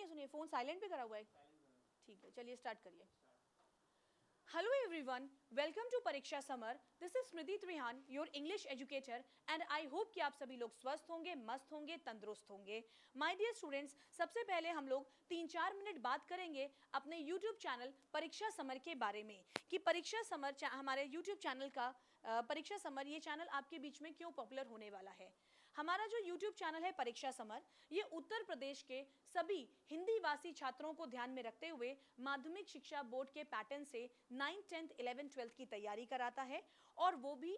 सुनिए, phone silent पे करा हुआ है? ठीक है, चलिए स्टार्ट करिए। Hello everyone, welcome to Pariksha Samar. This is Smriti Trihan, your English educator, and I hope कि आप सभी लोग स्वस्थ होंगे, मस्त होंगे, तंदुरुस्त होंगे। माय डियर स्टूडेंट्स, सबसे पहले हम लोग 3-4 मिनट बात करेंगे अपने यूट्यूब चैनल परीक्षा समर के बारे में कि परीक्षा समर हमारे यूट्यूब चैनल का परीक्षा समर ये चैनल आपके बीच में क्यों पॉपुलर होने वाला है। हमारा जो यूट्यूब चैनल है परीक्षा समर, ये उत्तर प्रदेश के सभी हिंदी भाषी छात्रों को ध्यान में रखते हुए माध्यमिक शिक्षा बोर्ड के पैटर्न से 9th, 10th, 11th, 12th की तैयारी कराता है, और वो भी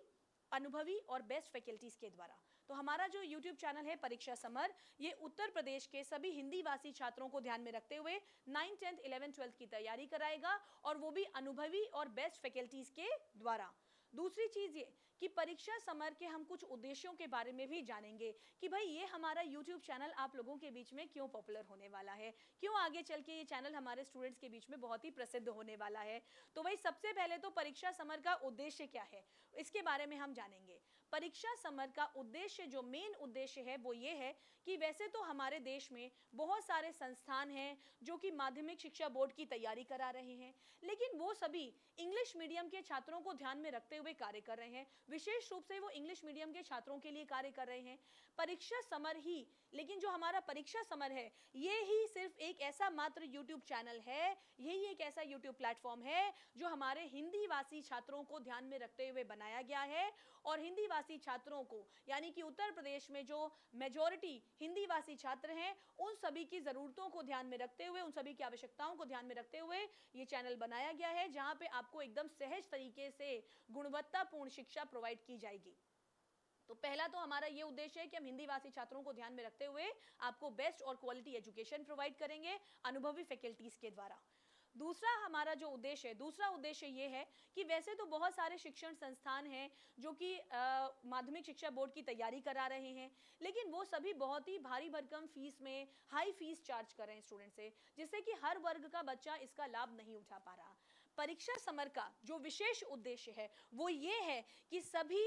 अनुभवी और बेस्ट फैकल्टीज के द्वारा। तो हमारा जो यूट्यूब चैनल है परीक्षा समर, ये उत्तर प्रदेश के सभी हिंदी भाषी छात्रों को ध्यान में रखते हुए 9th, 10th, 11th, 12th की तैयारी कराएगा, और वो भी अनुभवी और बेस्ट फैकल्टीज के द्वारा। दूसरी चीज ये कि परीक्षा समर के हम कुछ उद्देश्यों के बारे में भी जानेंगे कि भाई ये हमारा यूट्यूब चैनल आप लोगों के बीच में क्यों पॉपुलर होने वाला है, क्यों आगे चल के ये चैनल हमारे स्टूडेंट्स के बीच में बहुत ही प्रसिद्ध होने वाला है। तो भाई सबसे पहले तो परीक्षा समर का उद्देश्य क्या है, इसके बारे में हम जानेंगे। परीक्षा समर का उद्देश्य, जो मेन उद्देश्य है वो ये है कि वैसे तो हमारे देश में बहुत सारे संस्थान हैं जो कि माध्यमिक शिक्षा बोर्ड की तैयारी करा रहे हैं, लेकिन वो सभी इंग्लिश मीडियम के छात्रों को ध्यान में रखते हुए कार्य कर रहे हैं। विशेष रूप से वो इंग्लिश मीडियम के छात्रों के लिए कार्य कर रहे हैं। परीक्षा समर ही, लेकिन जो हमारा परीक्षा समर है ये ही सिर्फ एक ऐसा मात्र यूट्यूब चैनल है, यही एक ऐसा यूट्यूब प्लेटफॉर्म है जो हमारे हिंदी भाषी छात्रों को ध्यान में रखते हुए बनाया गया है, और हिंदी भाषी छात्रों को, यानी कि उत्तर प्रदेश में जो मेजॉरिटी हिंदी भाषी छात्र हैं, उन सभी की जरूरतों को ध्यान में रखते हुए, उन सभी की आवश्यकताओं को ध्यान में रखते हुए ये चैनल बनाया गया है, जहां पे आपको एकदम सहज तरीके से गुणवत्तापूर्ण शिक्षा प्रोवाइड की जाएगी। तो पहला तो हमारा ये उद्देश्य है कि हम हिंदी भाषी छात्रों को ध्यान में रखते हुए आपको बेस्ट और क्वालिटी एजुकेशन प्रोवाइड करेंगे अनुभवी फैकल्टीज के द्वारा। दूसरा हमारा जो उद्देश्य है, दूसरा उद्देश्य ये है कि वैसे तो बहुत सारे शिक्षण संस्थान हैं जो कि माध्यमिक शिक्षा बोर्ड की तैयारी करा रहे हैं, लेकिन वो सभी बहुत ही भारी भरकम फीस में हाई फीस चार्ज कर रहे हैं स्टूडेंट से, जिससे कि हर वर्ग का बच्चा इसका लाभ नहीं उठा पा रहा। परीक्षा समर का जो विशेष उद्देश्य है वो ये है कि सभी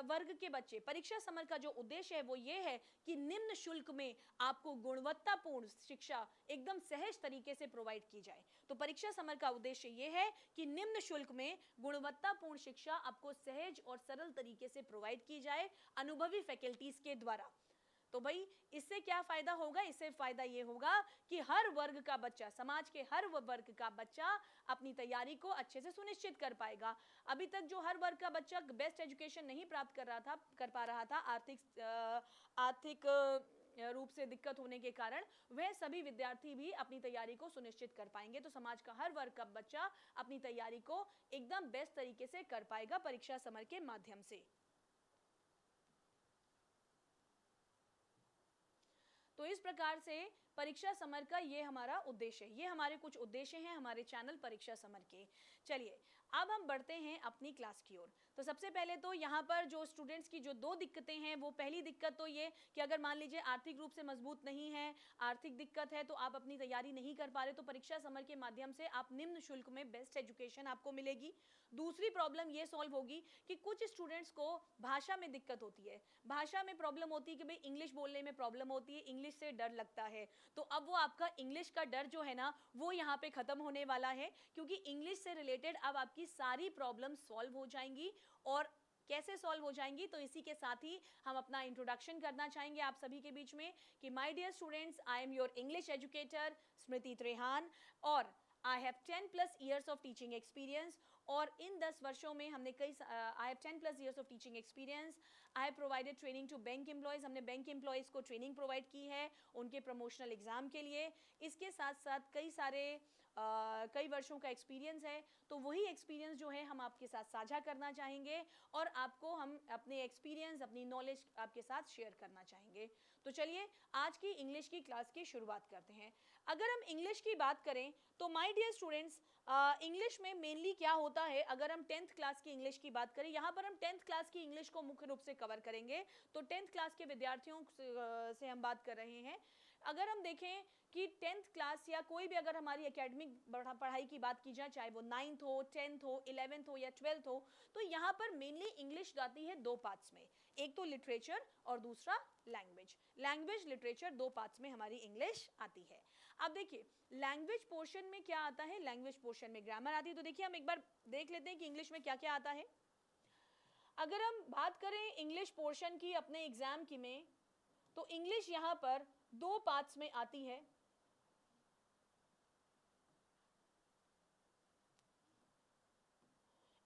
वर्ग के बच्चे, परीक्षा समर का जो उद्देश्य है वो ये है कि निम्न शुल्क में आपको गुणवत्तापूर्ण शिक्षा एकदम सहज तरीके से प्रोवाइड की जाए। तो परीक्षा समर का उद्देश्य ये है कि निम्न शुल्क में गुणवत्तापूर्ण शिक्षा आपको सहज और सरल तरीके से प्रोवाइड की जाए अनुभवी फैकल्टीज के द्वारा। तो भाई इससे क्या फायदा होगा, इससे फायदा ये होगा कि हर वर्ग का बच्चा, समाज के हर वर्ग का बच्चा अपनी तैयारी को अच्छे से सुनिश्चित कर पाएगा। अभी तक जो हर वर्ग का बच्चा बेस्ट एजुकेशन नहीं प्राप्त कर पा रहा था आर्थिक रूप से दिक्कत होने के कारण, वह सभी विद्यार्थी भी अपनी तैयारी को सुनिश्चित कर पाएंगे। तो समाज का हर वर्ग का बच्चा अपनी तैयारी को एकदम बेस्ट तरीके से कर पाएगा परीक्षा समर के माध्यम से। तो इस प्रकार से परीक्षा समर का ये हमारा उद्देश्य है, ये हमारे कुछ उद्देश्य हैं हमारे चैनल परीक्षा समर के। चलिए अब हम बढ़ते हैं अपनी क्लास की ओर। तो सबसे पहले तो यहाँ पर जो स्टूडेंट्स की जो दो दिक्कतें हैं, वो पहली दिक्कत तो ये कि अगर मान लीजिए आर्थिक रूप से मजबूत नहीं है, आर्थिक दिक्कत है, तो आप अपनी तैयारी नहीं कर पा रहे, तो परीक्षा समर के माध्यम से आप निम्न शुल्क में बेस्ट एजुकेशन आपको मिलेगी। दूसरी प्रॉब्लम ये सॉल्व होगी कि कुछ स्टूडेंट्स को भाषा में दिक्कत होती है, भाषा में प्रॉब्लम होती है कि भाई इंग्लिश बोलने में प्रॉब्लम होती है, इंग्लिश से डर लगता है। तो अब वो आपका इंग्लिश का डर जो है ना, वो यहाँ पे खत्म होने वाला है, क्योंकि इंग्लिश से रिलेटेड अब आपकी सारी प्रॉब्लम सॉल्व हो जाएंगी। और कैसे सॉल्व हो जाएंगी, तो इसी के साथ ही हम अपना इंट्रोडक्शन करना चाहेंगे आप सभी के बीच में कि my dear students, I am your English educator Smriti Trehan, और I have 10+ years of teaching experience। और इन 10 वर्षों में हमने I have 10+ years of teaching experience। I have provided training to bank employees, हमने बैंक एम्प्लॉयज़ को ट्रेनिंग प्रोवाइड की है उनके प्रमोशनल एग्जाम के लिए। इसके साथ साथ कई वर्षों का एक्सपीरियंस है, तो वही एक्सपीरियंस जो है हम आपके साथ साझा करना चाहेंगे, और आपको हम अपने एक्सपीरियंस, अपनी नॉलेज आपके साथ शेयर करना चाहेंगे। तो चलिए आज की इंग्लिश की क्लास की शुरुआत करते हैं। अगर हम इंग्लिश की बात करें तो माय डियर स्टूडेंट्स, इंग्लिश में मेनली क्या होता है, अगर हम 10th क्लास की इंग्लिश की बात करें, यहाँ पर हम 10th क्लास की इंग्लिश को मुख्य रूप से कवर करेंगे। तो 10th क्लास के विद्यार्थियों से हम बात कर रहे हैं। अगर हम देखें कि 10th क्लास या कोई भी अगर हमारी एकेडमिक पढ़ाई की बात की जाए, चाहे वो 9th हो, 10th हो, 11th हो या 12th हो, तो यहाँ पर मेनली इंग्लिश आती है दो पार्ट्स में, एक तो लिटरेचर और दूसरा लैंग्वेज। लैंग्वेज लिटरेचर दो पार्ट्स में हमारी इंग्लिश आती है। अब देखिए लैंग्वेज पोर्शन में क्या आता है, लैंग्वेज पोर्शन में ग्रामर आती है। तो देखिए हम एक बार देख लेते हैं कि इंग्लिश में क्या क्या आता है। अगर हम बात करें इंग्लिश पोर्शन की अपने एग्जाम की में, तो इंग्लिश यहां पर दो पार्ट्स में आती है।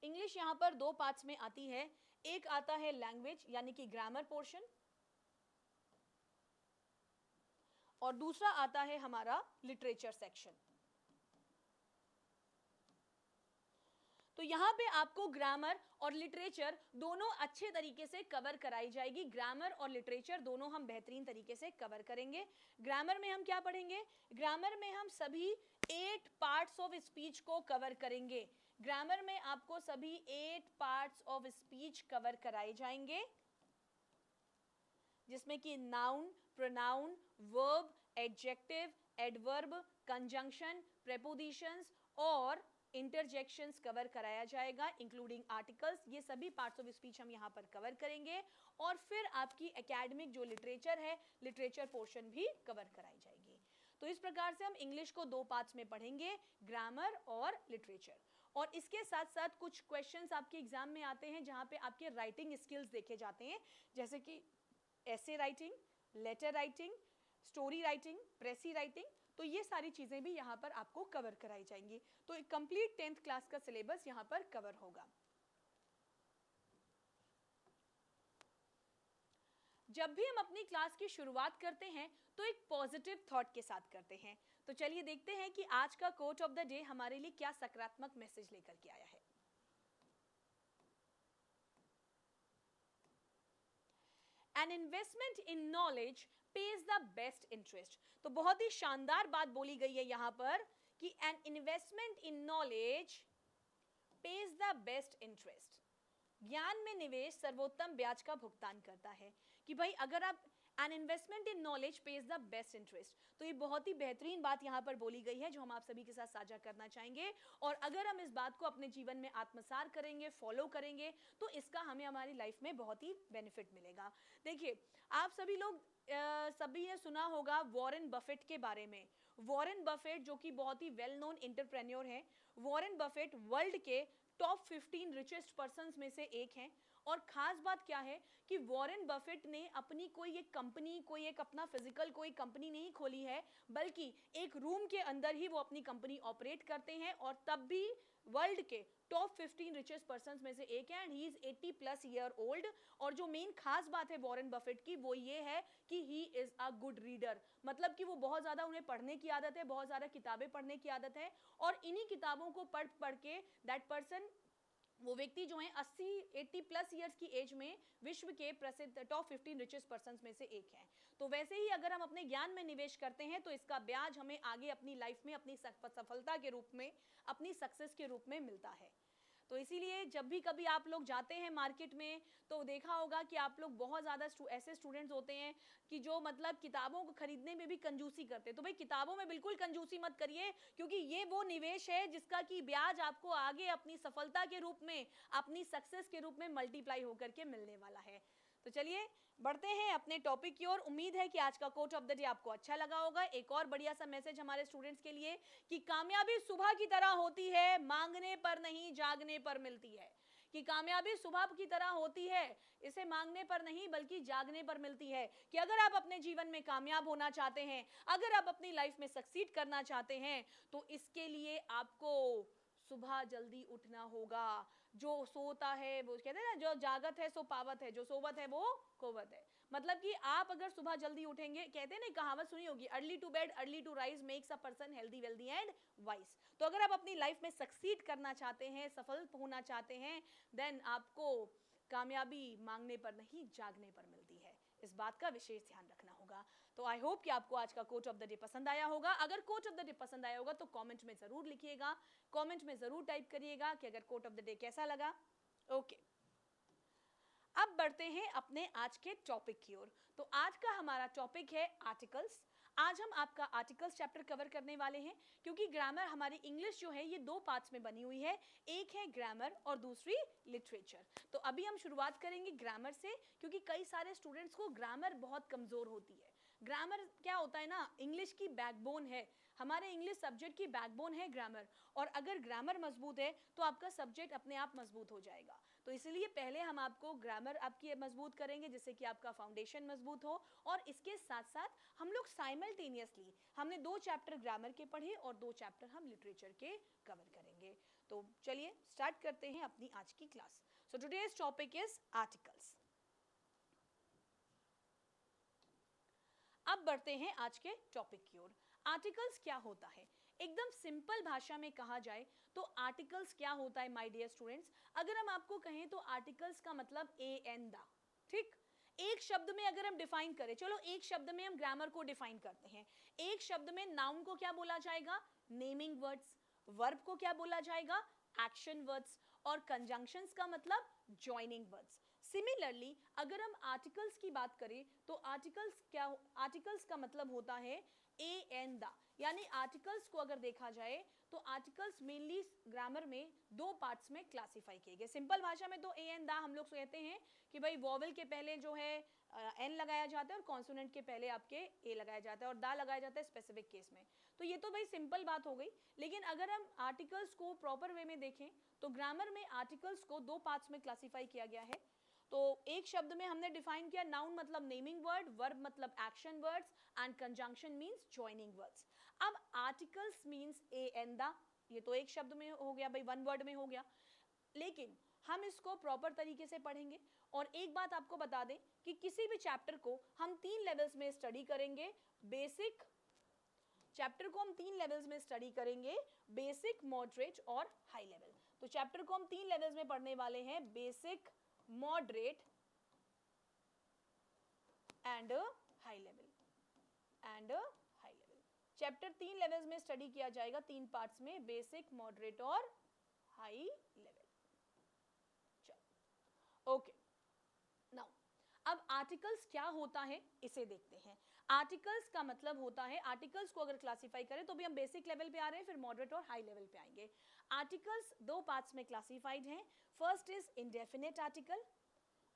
इंग्लिश यहां पर दो पार्ट्स में आती है, एक आता है लैंग्वेज यानी कि ग्रामर पोर्शन, और दूसरा आता है हमारा लिटरेचर सेक्शन। तो यहाँ पे आपको ग्रामर और लिटरेचर दोनों अच्छे तरीके से कवर कराई जाएगी। ग्रामर और लिटरेचर दोनों हम बेहतरीन तरीके से कवर करेंगे। ग्रामर में हम क्या पढ़ेंगे, ग्रामर में हम सभी 8 पार्ट्स ऑफ स्पीच को कवर करेंगे। ग्रामर में आपको सभी 8 पार्ट्स ऑफ स्पीच कवर कराए जाएंगे, जिसमें कि noun, pronoun, verb, adjective, adverb, conjunction, prepositions और इंटरजेक्शंस कवर कराया जाएगा, इंक्लूडिंग आर्टिकल्स। ये सभी पार्ट्स ऑफ स्पीच हम यहाँ पर कवर करेंगे। और फिर आपकी एकेडमिक जो लिटरेचर है, लिटरेचर पोर्शन भी कवर कराई जाएगी। तो इस प्रकार से हम इंग्लिश को दो पार्ट्स में पढ़ेंगे, ग्रामर और लिटरेचर। और इसके साथ साथ कुछ क्वेश्चंस आपके एग्जाम में आते हैं जहाँ पे आपके राइटिंग स्किल्स देखे जाते हैं, जैसे कि ऐसे writing, letter writing, story writing, precis writing. तो ये सारी चीजें भी यहाँ पर आपको कवर कराई जाएंगी। तो एक कंप्लीट 10th क्लास का सिलेबस यहाँ पर कवर होगा। जब भी हम अपनी क्लास की शुरुआत करते हैं तो एक पॉजिटिव थॉट के साथ करते हैं। तो चलिए देखते हैं कि आज का कोट ऑफ द डे हमारे लिए क्या सकारात्मक मैसेज लेकर के आया है। An investment in knowledge pays the best interest। तो बहुत ही शानदार बात बोली गई है यहाँ पर कि an investment in knowledge pays the best interest। ज्ञान में निवेश सर्वोत्तम ब्याज का भुगतान करता है। कि भाई अगर आप an investment in knowledge page the best interest, तो ये बहुत ही बेहतरीन बात यहाँ पर बोली गई है जो हम आप सभी के साथ साझा करना चाहेंगे। और अगर हम इस बात को अपने जीवन में आत्मसात करेंगे, फॉलो करेंगे, तो इसका हमें हमारी लाइफ में बहुत ही बेनिफिट मिलेगा। देखिए आप सभी लोग सभी ने सुना होगा वॉरेन बफेट के बारे में। वॉरेन बफेट जो कि बहुत ही वेल नोन एंटरप्रेन्योर हैं। वॉरेन बफेट वर्ल्ड के टॉप 15 रिचेस्ट पर्सन्स में से एक हैं। और खास बात क्या है कि वॉरेन बफेट ने अपनी कोई एक कंपनी, कोई एक अपना फिजिकल कोई कंपनी नहीं खोली है, बल्कि एक रूम के अंदर ही वो अपनी कंपनी ऑपरेट करते हैं। और तब भी वर्ल्ड के टॉप 15 रिचेस्ट पर्सन्स में से एक है। And he is 80+ year old. और जो मेन खास बात है वॉरेन बफेट की वो ये है कि he is a good reader. मतलब कि वो बहुत ज्यादा उन्हें पढ़ने की आदत है, बहुत ज्यादा किताबें पढ़ने की आदत है। और इन्हीं किताबों को पढ़ पढ़ के दैट पर्सन, वो व्यक्ति जो है 80+ ईयर्स की एज में विश्व के प्रसिद्ध टॉप 15 रिचेस्ट पर्सन्स में से एक हैं। तो वैसे ही अगर हम अपने ज्ञान में निवेश करते हैं तो इसका ब्याज हमें आगे अपनी लाइफ में अपनी सफलता के रूप में, अपनी सक्सेस के रूप में मिलता है। तो इसीलिए जब भी कभी आप लोग जाते हैं मार्केट में तो देखा होगा कि आप लोग बहुत ज़्यादा ऐसे स्टूडेंट्स होते हैं कि जो मतलब किताबों को खरीदने में भी कंजूसी करते हैं। तो भाई किताबों में बिल्कुल कंजूसी मत करिए, क्योंकि ये वो निवेश है जिसका कि ब्याज आपको आगे अपनी सफलता के रूप में, अपनी सक्सेस के रूप में मल्टीप्लाई होकर के मिलने वाला है। तो चलिए बढ़ते हैं अपने टॉपिक की ओर। उम्मीद है कि आज का कोट ऑफ द डे आपको अच्छा लगा होगा। एक और बढ़िया सा मैसेज हमारे स्टूडेंट्स के लिए कि कामयाबी सुबह की तरह होती है, मांगने पर नहीं जागने पर मिलती है। कि कामयाबी सुबह की तरह होती है, इसे मांगने पर नहीं बल्कि जागने पर मिलती है। कि अगर आप अपने जीवन में कामयाब होना चाहते हैं, अगर आप अपनी लाइफ में सक्सीड करना चाहते हैं, तो इसके लिए आपको सुबह जल्दी उठना होगा। जो सोता है वो कहते हैं ना, जो जागत है सो पावत है, जो सोवत है वो खोवत है। मतलब कि आप अगर सुबह जल्दी उठेंगे, कहते हैं ना कहावत सुनी होगी, early to bed early to rise makes a person healthy wealthy and wise. तो अगर आप अपनी लाइफ में सक्सीड करना चाहते हैं, सफल होना चाहते हैं, देन आपको कामयाबी मांगने पर नहीं जागने पर मिलती है। इस बात का विशेष ध्यान रखना होगा। तो आई होप कि आपको आज का कोट ऑफ द डे पसंद आया होगा। अगर कोट ऑफ द डे पसंद आया होगा तो कमेंट में जरूर लिखिएगा, कमेंट में जरूर टाइप करिएगा कि अगर कोट ऑफ द डे कैसा लगा। ओके, अब बढ़ते हैं अपने आज के टॉपिक की ओर। तो आज का हमारा टॉपिक है आर्टिकल्स। आज हम आपका आर्टिकल्स चैप्टर कवर करने वाले हैं, क्योंकि ग्रामर हमारी इंग्लिश जो है ये दो पार्ट्स में बनी हुई है, एक है ग्रामर और दूसरी लिटरेचर। तो अभी हम शुरुआत करेंगे ग्रामर से, क्योंकि कई सारे स्टूडेंट्स को ग्रामर बहुत कमज़ोर होती है। ग्रामर क्या होता है ना, इंग्लिश की बैकबोन है, हमारे इंग्लिश सब्जेक्ट की बैकबोन है ग्रामर, और अगर ग्रामर मजबूत है तो आपका सब्जेक्ट अपने आप मजबूत हो जाएगा। तो इसलिए पहले हम आपको ग्रामर आपकी मजबूत करेंगे, जिससे कि आपका फाउंडेशन मजबूत हो, और इसके साथ साथ हम लोग साइमल्टेनियसली हमने 2 चैप्टर ग्रामर के पढ़े और 2 चैप्टर हम लिटरेचर के कवर करेंगे। तो चलिए स्टार्ट करते हैं अपनी आज की class. So today's topic is articles. अब बढ़ते हैं आज के टॉपिक की ओर। आर्टिकल्स क्या होता है? एकदम सिंपल भाषा में कहा जाए तो आर्टिकल्स क्या होता है माय डियर स्टूडेंट्स, अगर हम आपको कहें तो आर्टिकल्स का मतलब ए एन द, ठीक। एक शब्द में अगर हम डिफाइन करें, चलो एक शब्द में हम ग्रामर को डिफाइन करते हैं। एक शब्द में नाउन को क्या बोला जाएगा? Naming words. वर्ब को क्या बोला जाएगा? Action words. और कंजंक्शंस का मतलब जॉइनिंग वर्ड्स। सिमिलरली अगर हम आर्टिकल्स की बात करें तो आर्टिकल्स का मतलब होता है ए एन द, यानी आर्टिकल्स को अगर देखा जाए तो आर्टिकल्स मेनली ग्रामर में 2 पार्ट्स में क्लासिफाई किए गए। सिंपल भाषा में तो ए एन द हम लोग कहते हैं कि भाई वॉवेल के पहले जो है एन लगाया जाता है और कॉन्सोनेंट के पहले आपके ए लगाया जाता है और दा लगाया जाता है स्पेसिफिक केस में। तो ये तो भाई सिंपल बात हो गई। लेकिन अगर हम आर्टिकल्स को प्रॉपर वे में देखें तो ग्रामर में आर्टिकल्स को 2 पार्ट्स में क्लासिफाई किया गया है। तो एक शब्द में हमने डिफाइन किया, नाउन मतलब नेमिंग वर्ड, वर्ब मतलब action words, and conjunction means joining words. अब articles means a an the, ये तो एक शब्द में हो गया भाई, वन वर्ड में हो गया। लेकिन हम इसको प्रॉपर तरीके से पढ़ेंगे। और एक बात आपको बता दें कि किसी भी चैप्टर को हम 3 लेवल्स में स्टडी करेंगे। बेसिक चैप्टर को हम 3 लेवल्स में स्टडी करेंगे, बेसिक, मॉडरेट और हाई लेवल। तो चैप्टर को हम 3 लेवल्स में पढ़ने वाले हैं, basic, moderate and high level. Chapter 3 levels में स्टडी किया जाएगा, 3 पार्ट्स में, बेसिक, मॉडरेट और हाई लेवल। चलो ओके, नाउ अब आर्टिकल्स क्या होता है इसे देखते हैं। आर्टिकल्स का मतलब होता है, आर्टिकल्स को अगर क्लासिफाई करें तो भी हम बेसिक लेवल पे आ रहे हैं, फिर मॉडरेट और हाई लेवल पे आएंगे। आर्टिकल्स 2 पार्ट्स में क्लासिफाइड हैं। First is indefinite article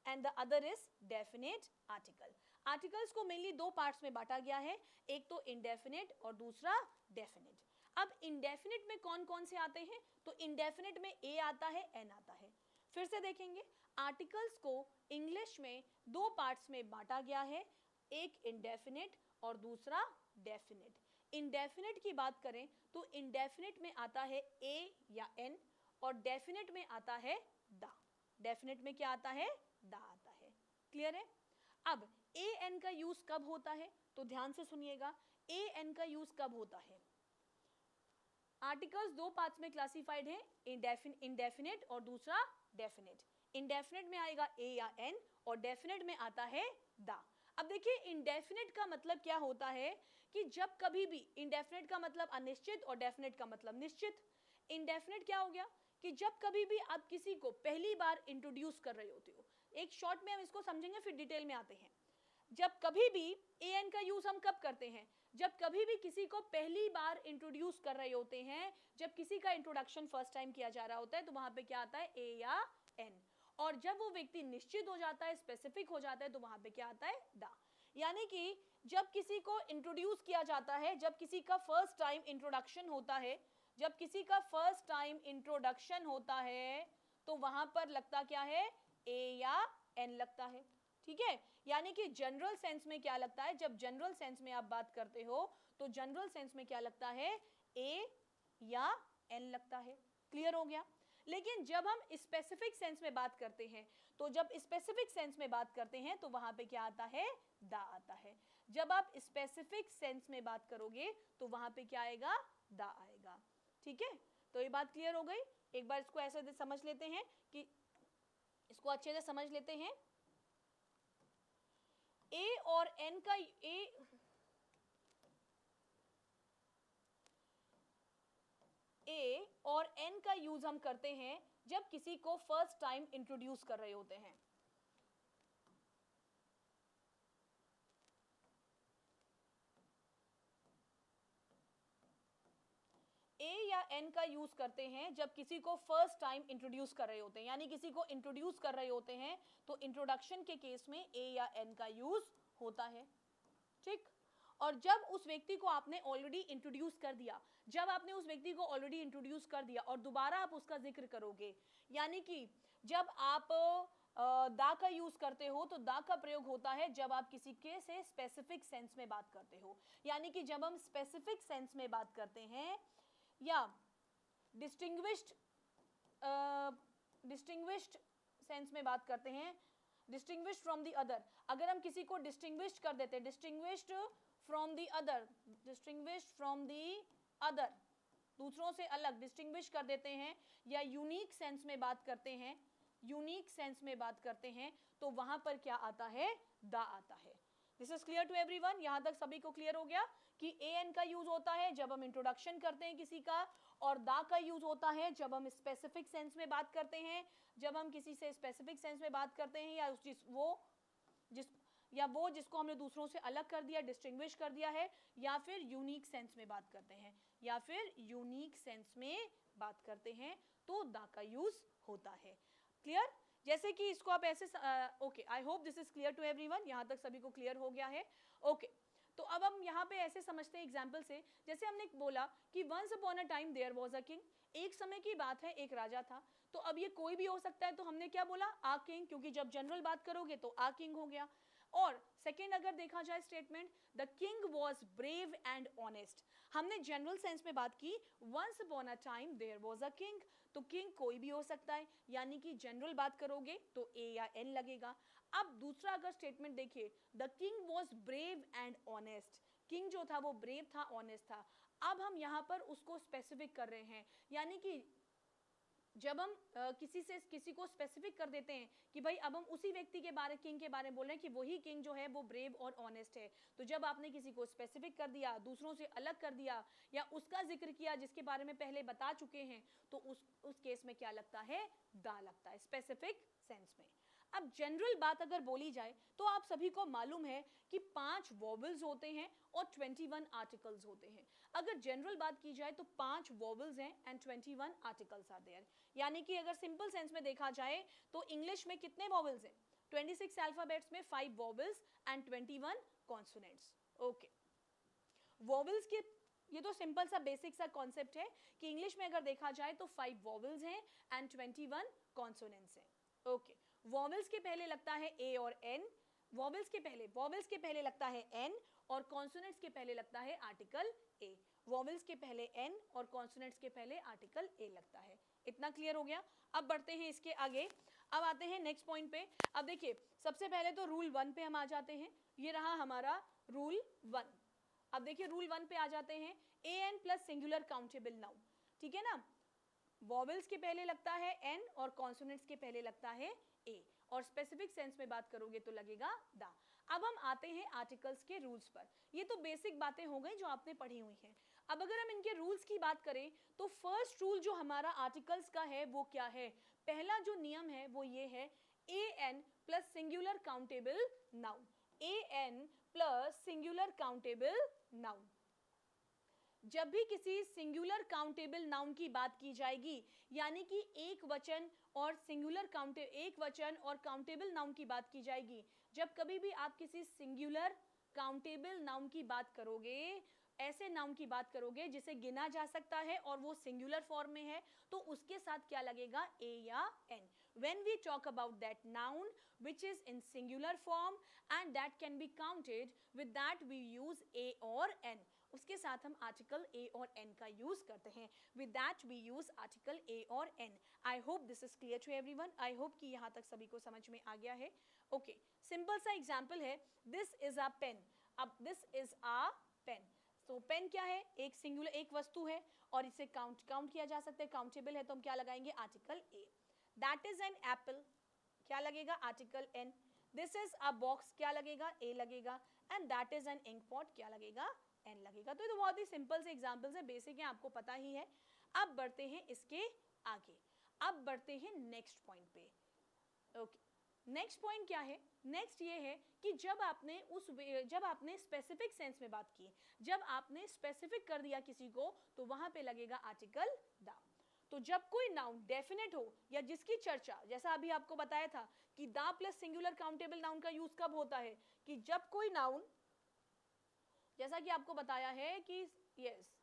and the other is definite article. Articles को मेनली 2 पार्ट्स में बांटा गया है, एक तो इंडेफिनेट और दूसरा डेफिनेट। अब इंडेफिनेट में कौन कौन से आते हैं? तो इंडेफिनेट में ए आता है, एन आता है। फिर से देखेंगे, आर्टिकल्स को इंग्लिश में 2 पार्ट्स में बांटा गया है, एक इंडेफिनेट और दूसरा डेफिनेट। इंडेफिनेट की बात करें तो इंडेफिनेट में आता है ए या एन, और डेफिनेट में आता है द। डेफिनेट में क्या आता है? द आता है। क्लियर है? अब ए एन का यूज कब होता है? तो ध्यान से सुनिएगा, ए एन का यूज कब होता है? आर्टिकल्स 2 पार्ट्स में क्लासिफाइड है, इंडेफिनेट और दूसरा डेफिनेट। इंडेफिनेट में आएगा ए या एन और डेफिनेट में आता है द। अब देखिए, इंडेफिनेट का मतलब क्या होता है कि जब कभी भी, इंडेफिनेट का मतलब अनिश्चित और डेफिनेट का मतलब निश्चित। इंडेफिनेट क्या हो गया कि जब कभी भी आप किसी को पहली बार इंट्रोड्यूस कर रहे होते हो, एक शॉर्ट में हम इसको समझेंगे फिर डिटेल में आते हैं। जब कभी भी ए एन का यूज हम कब करते हैं? जब कभी भी किसी को पहली बार इंट्रोड्यूस कर रहे होते हैं, जब किसी का इंट्रोडक्शन फर्स्ट टाइम किया जा रहा होता है, तो वहां पे क्या आता है? ए या एन। और जब वो व्यक्ति निश्चित हो जाता है, स्पेसिफिक हो जाता है, तो वहां पे क्या आता है? द। यानी कि जब किसी को इंट्रोड्यूस किया जाता है, जब किसी का फर्स्ट टाइम इंट्रोडक्शन होता है, जब किसी का फर्स्ट टाइम इंट्रोडक्शन होता है, तो वहां पर लगता क्या है? ए या एन लगता है। ठीक है, यानी कि जनरल सेंस में क्या लगता है? जब जनरल सेंस में आप बात करते हो तो जनरल सेंस में क्या लगता है? ए या एन लगता है। क्लियर हो गया? लेकिन जब हम स्पेसिफिक सेंस में बात करते हैं, तो जब स्पेसिफिक सेंस में बात करते हैं तो वहां पे क्या आता है? द आता है। जब आप स्पेसिफिक सेंस में बात करोगे तो वहां पे क्या आएगा? द आएगा। ठीक है, तो ये बात क्लियर हो गई। एक बार इसको ऐसे समझ लेते हैं, कि इसको अच्छे से समझ लेते हैं। ए और एन का ए और एन का यूज हम करते हैं जब किसी को फर्स्ट टाइम इंट्रोड्यूस कर रहे होते हैं। या एन का यूज करते हैं जब किसी को फर्स्ट टाइम इंट्रोड्यूस कर रहे होते हैं, यानी किसी को इंट्रोड्यूस कर रहे होते हैं तो इंट्रोडक्शन के केस में ए या एन का यूज होता है, ठीक। और जब उस व्यक्ति को आपने ऑलरेडी इंट्रोड्यूस कर दिया, जब आपने उस व्यक्ति को ऑलरेडी इंट्रोड्यूस कर दिया और दोबारा आप उसका जिक्र करोगे, यानी कि जब आप दा का यूज करते हो तो दा का प्रयोग होता है जब आप किसी के से स्पेसिफिक सेंस में बात करते हो, यानी कि जब हम स्पेसिफिक सेंस में बात करते हैं या डिस्टिंग्विश्ड सेंस में बात करते हैं, डिस्टिंग्विश्ड फ्रॉम द अदर, अगर हम किसी को डिस्टिंग्विश्ड कर देते हैं, distinguished from the other, distinguished from the other, दूसरों से अलग डिस्टिंग्विश कर देते हैं, या यूनिक सेंस में बात करते हैं, यूनिक सेंस में बात करते हैं, तो वहां पर क्या आता है, दा आता है। This is clear to everyone, यहां तक सभी को क्लियर हो गया कि ए एन का यूज होता है जब हम इंट्रोडक्शन करते हैं किसी का, और दा का यूज होता है जब हम स्पेसिफिक सेंस में बात करते हैं, जब हम किसी से स्पेसिफिक सेंस में बात करते हैं, या वो जिसको हमने दूसरों से अलग कर दिया, डिस्टिंग्विश कर दिया है, या फिर यूनिक सेंस में बात करते हैं, या फिर यूनिक सेंस में बात करते हैं, तो दा का यूज होता है। क्लियर? जैसे कि इसको आप ऐसे okay, I hope this is clear to everyone, यहां तक सभी को क्लियर हो गया है। ओके, तो अब हम यहाँ पे ऐसे समझते हैं एग्जाम्पल से, जैसे हमने बोला कि once upon a time there was a king, एक समय की बात है एक राजा था, तो अब ये कोई भी हो सकता है, तो हमने क्या बोला, आ किंग, क्योंकि जब जनरल बात करोगे तो आ किंग हो गया। और सेकेंड अगर देखा जाए statement, the king was brave and honest, हमने जनरल सेंस में बात की, once upon a time there was a king, तो किंग कोई भी हो सकता है, यानी कि जनरल बात करोगे तो ए या एन लगेगा। अब दूसरा अगर स्टेटमेंट देखिए, the king was brave and honest, king जो था वो ब्रेव था, ऑनेस्ट था। अब हम यहाँ पर उसको स्पेसिफिक कर रहे हैं, यानी कि जब हम किसी को स्पेसिफिक कर देते हैं कि भाई अब हम उसी व्यक्ति के बारे, किंग के बारे में बोल रहे हैं कि वही किंग जो है वो ब्रेव और ऑनेस्ट है, तो जब आपने किसी को स्पेसिफिक कर दिया, दूसरों से अलग कर दिया, या उसका जिक्र किया जिसके बारे में पहले बता चुके हैं, तो उस केस में क्या लगता है, दा लगता है, स्पेसिफिक सेंस में। अब जनरल बात अगर बोली जाए तो आप सभी को मालूम है कि 5 वॉवल्स होते हैं और 21 आर्टिकल्स होते हैं। अगर जनरल बात की जाए तो 5 वॉवल्स हैं एंड 21 आर्टिकल्स आर देयर, यानी कि अगर सिंपल सेंस में देखा जाए तो इंग्लिश में कितने वॉवल्स हैं, 26 अल्फाबेट्स में 5 vowels and 21 consonants. Okay, vowels के ये तो सिंपल सा बेसिक सा कॉन्सेप्ट है कि इंग्लिश में अगर देखा जाए तो 5 वॉवल्स हैं एंड 21 कॉन्सोनेंट्स हैं। ओके, वॉवल्स के पहले लगता है ए और एन, वॉवल्स के पहले लगता है एन, और कॉन्सोनेंट्स के पहले लगता है आर्टिकल ए। वॉवल्स के पहले एन और कॉन्सोनेंट्स के पहले आर्टिकल ए लगता है। इतना क्लियर हो गया? अब बढ़ते हैं इसके आगे, अब आते हैं नेक्स्ट पॉइंट पे। अब देखिए, सबसे पहले तो रूल 1 पे हम आ जाते हैं, ये रहा हमारा रूल 1। अब देखिए रूल 1 पे आ जाते हैं, a an plus singular countable noun, ठीक है ना। वॉवल्स के पहले लगता है एन और कॉन्सोनेंट्स के पहले लगता है ए, और स्पेसिफिक सेंस में बात करोगे तो लगेगा दा। अब हम आते हैं आर्टिकल्स के रूल्स पर। ये तो बेसिक बातें हो गई जो आपने पढ़ी हुई हैं। अब अगर हम इनके रूल्स की बात करें तो फर्स्ट रूल जो हमारा आर्टिकल्स का है वो क्या है, पहला जो नियम है वो ये है, a an plus singular countable noun, a an plus singular countable noun. जब भी किसी सिंगुलर काउंटेबल नाउन की बात की जाएगी, यानी कि एक वचन और काउंटेबल नाउन की बात की जाएगी, जब कभी भी आप किसी सिंगुलर काउंटेबल नाउन की बात करोगे, ऐसे नाउन की बात करोगे जिसे गिना जा सकता है और वो सिंगुलर फॉर्म में है, तो उसके साथ क्या लगेगा, ए या N. When we talk about that noun which is in singular form and that can be counted, with that we use a or n, उसके साथ हम आर्टिकल ए और एन का यूज करते हैं। With that we use article a और an. I hope this is clear to everyone, I hope कि यहाँ तक सभी को समझ में आ गया है। ओके, सिंपल सा एग्जाम्पल है, दिस इज अ पेन। अब दिस इज अ पेन, तो पेन क्या है, एक सिंगुलर, एक वस्तु है और इसे काउंट किया जा सकता है, काउंटेबल है, तो हम क्या लगाएंगे, article A. That is an apple, क्या लगेगा, article an. This is a box, क्या लगेगा, ए लगेगा। And that is an ink pot, क्या लगेगा, एन लगेगा। तो ये तो बहुत ही सिंपल से एग्जांपल्स है, बेसिक है, आपको पता ही है। अब बढ़ते हैं इसके आगे, अब बढ़ते हैं नेक्स्ट पॉइंट पे। ओके, नेक्स्ट पॉइंट क्या है, नेक्स्ट ये है कि जब आपने स्पेसिफिक सेंस में बात की, जब आपने स्पेसिफिक कर दिया किसी को, तो वहां पे लगेगा आर्टिकल द। तो जब कोई नाउन डेफिनेट हो या जिसकी चर्चा, जैसा अभी आपको बताया था कि the plus singular countable noun का यूज कब होता है, कि जब कोई नाउन, जैसा कि आपको बताया है कि यस,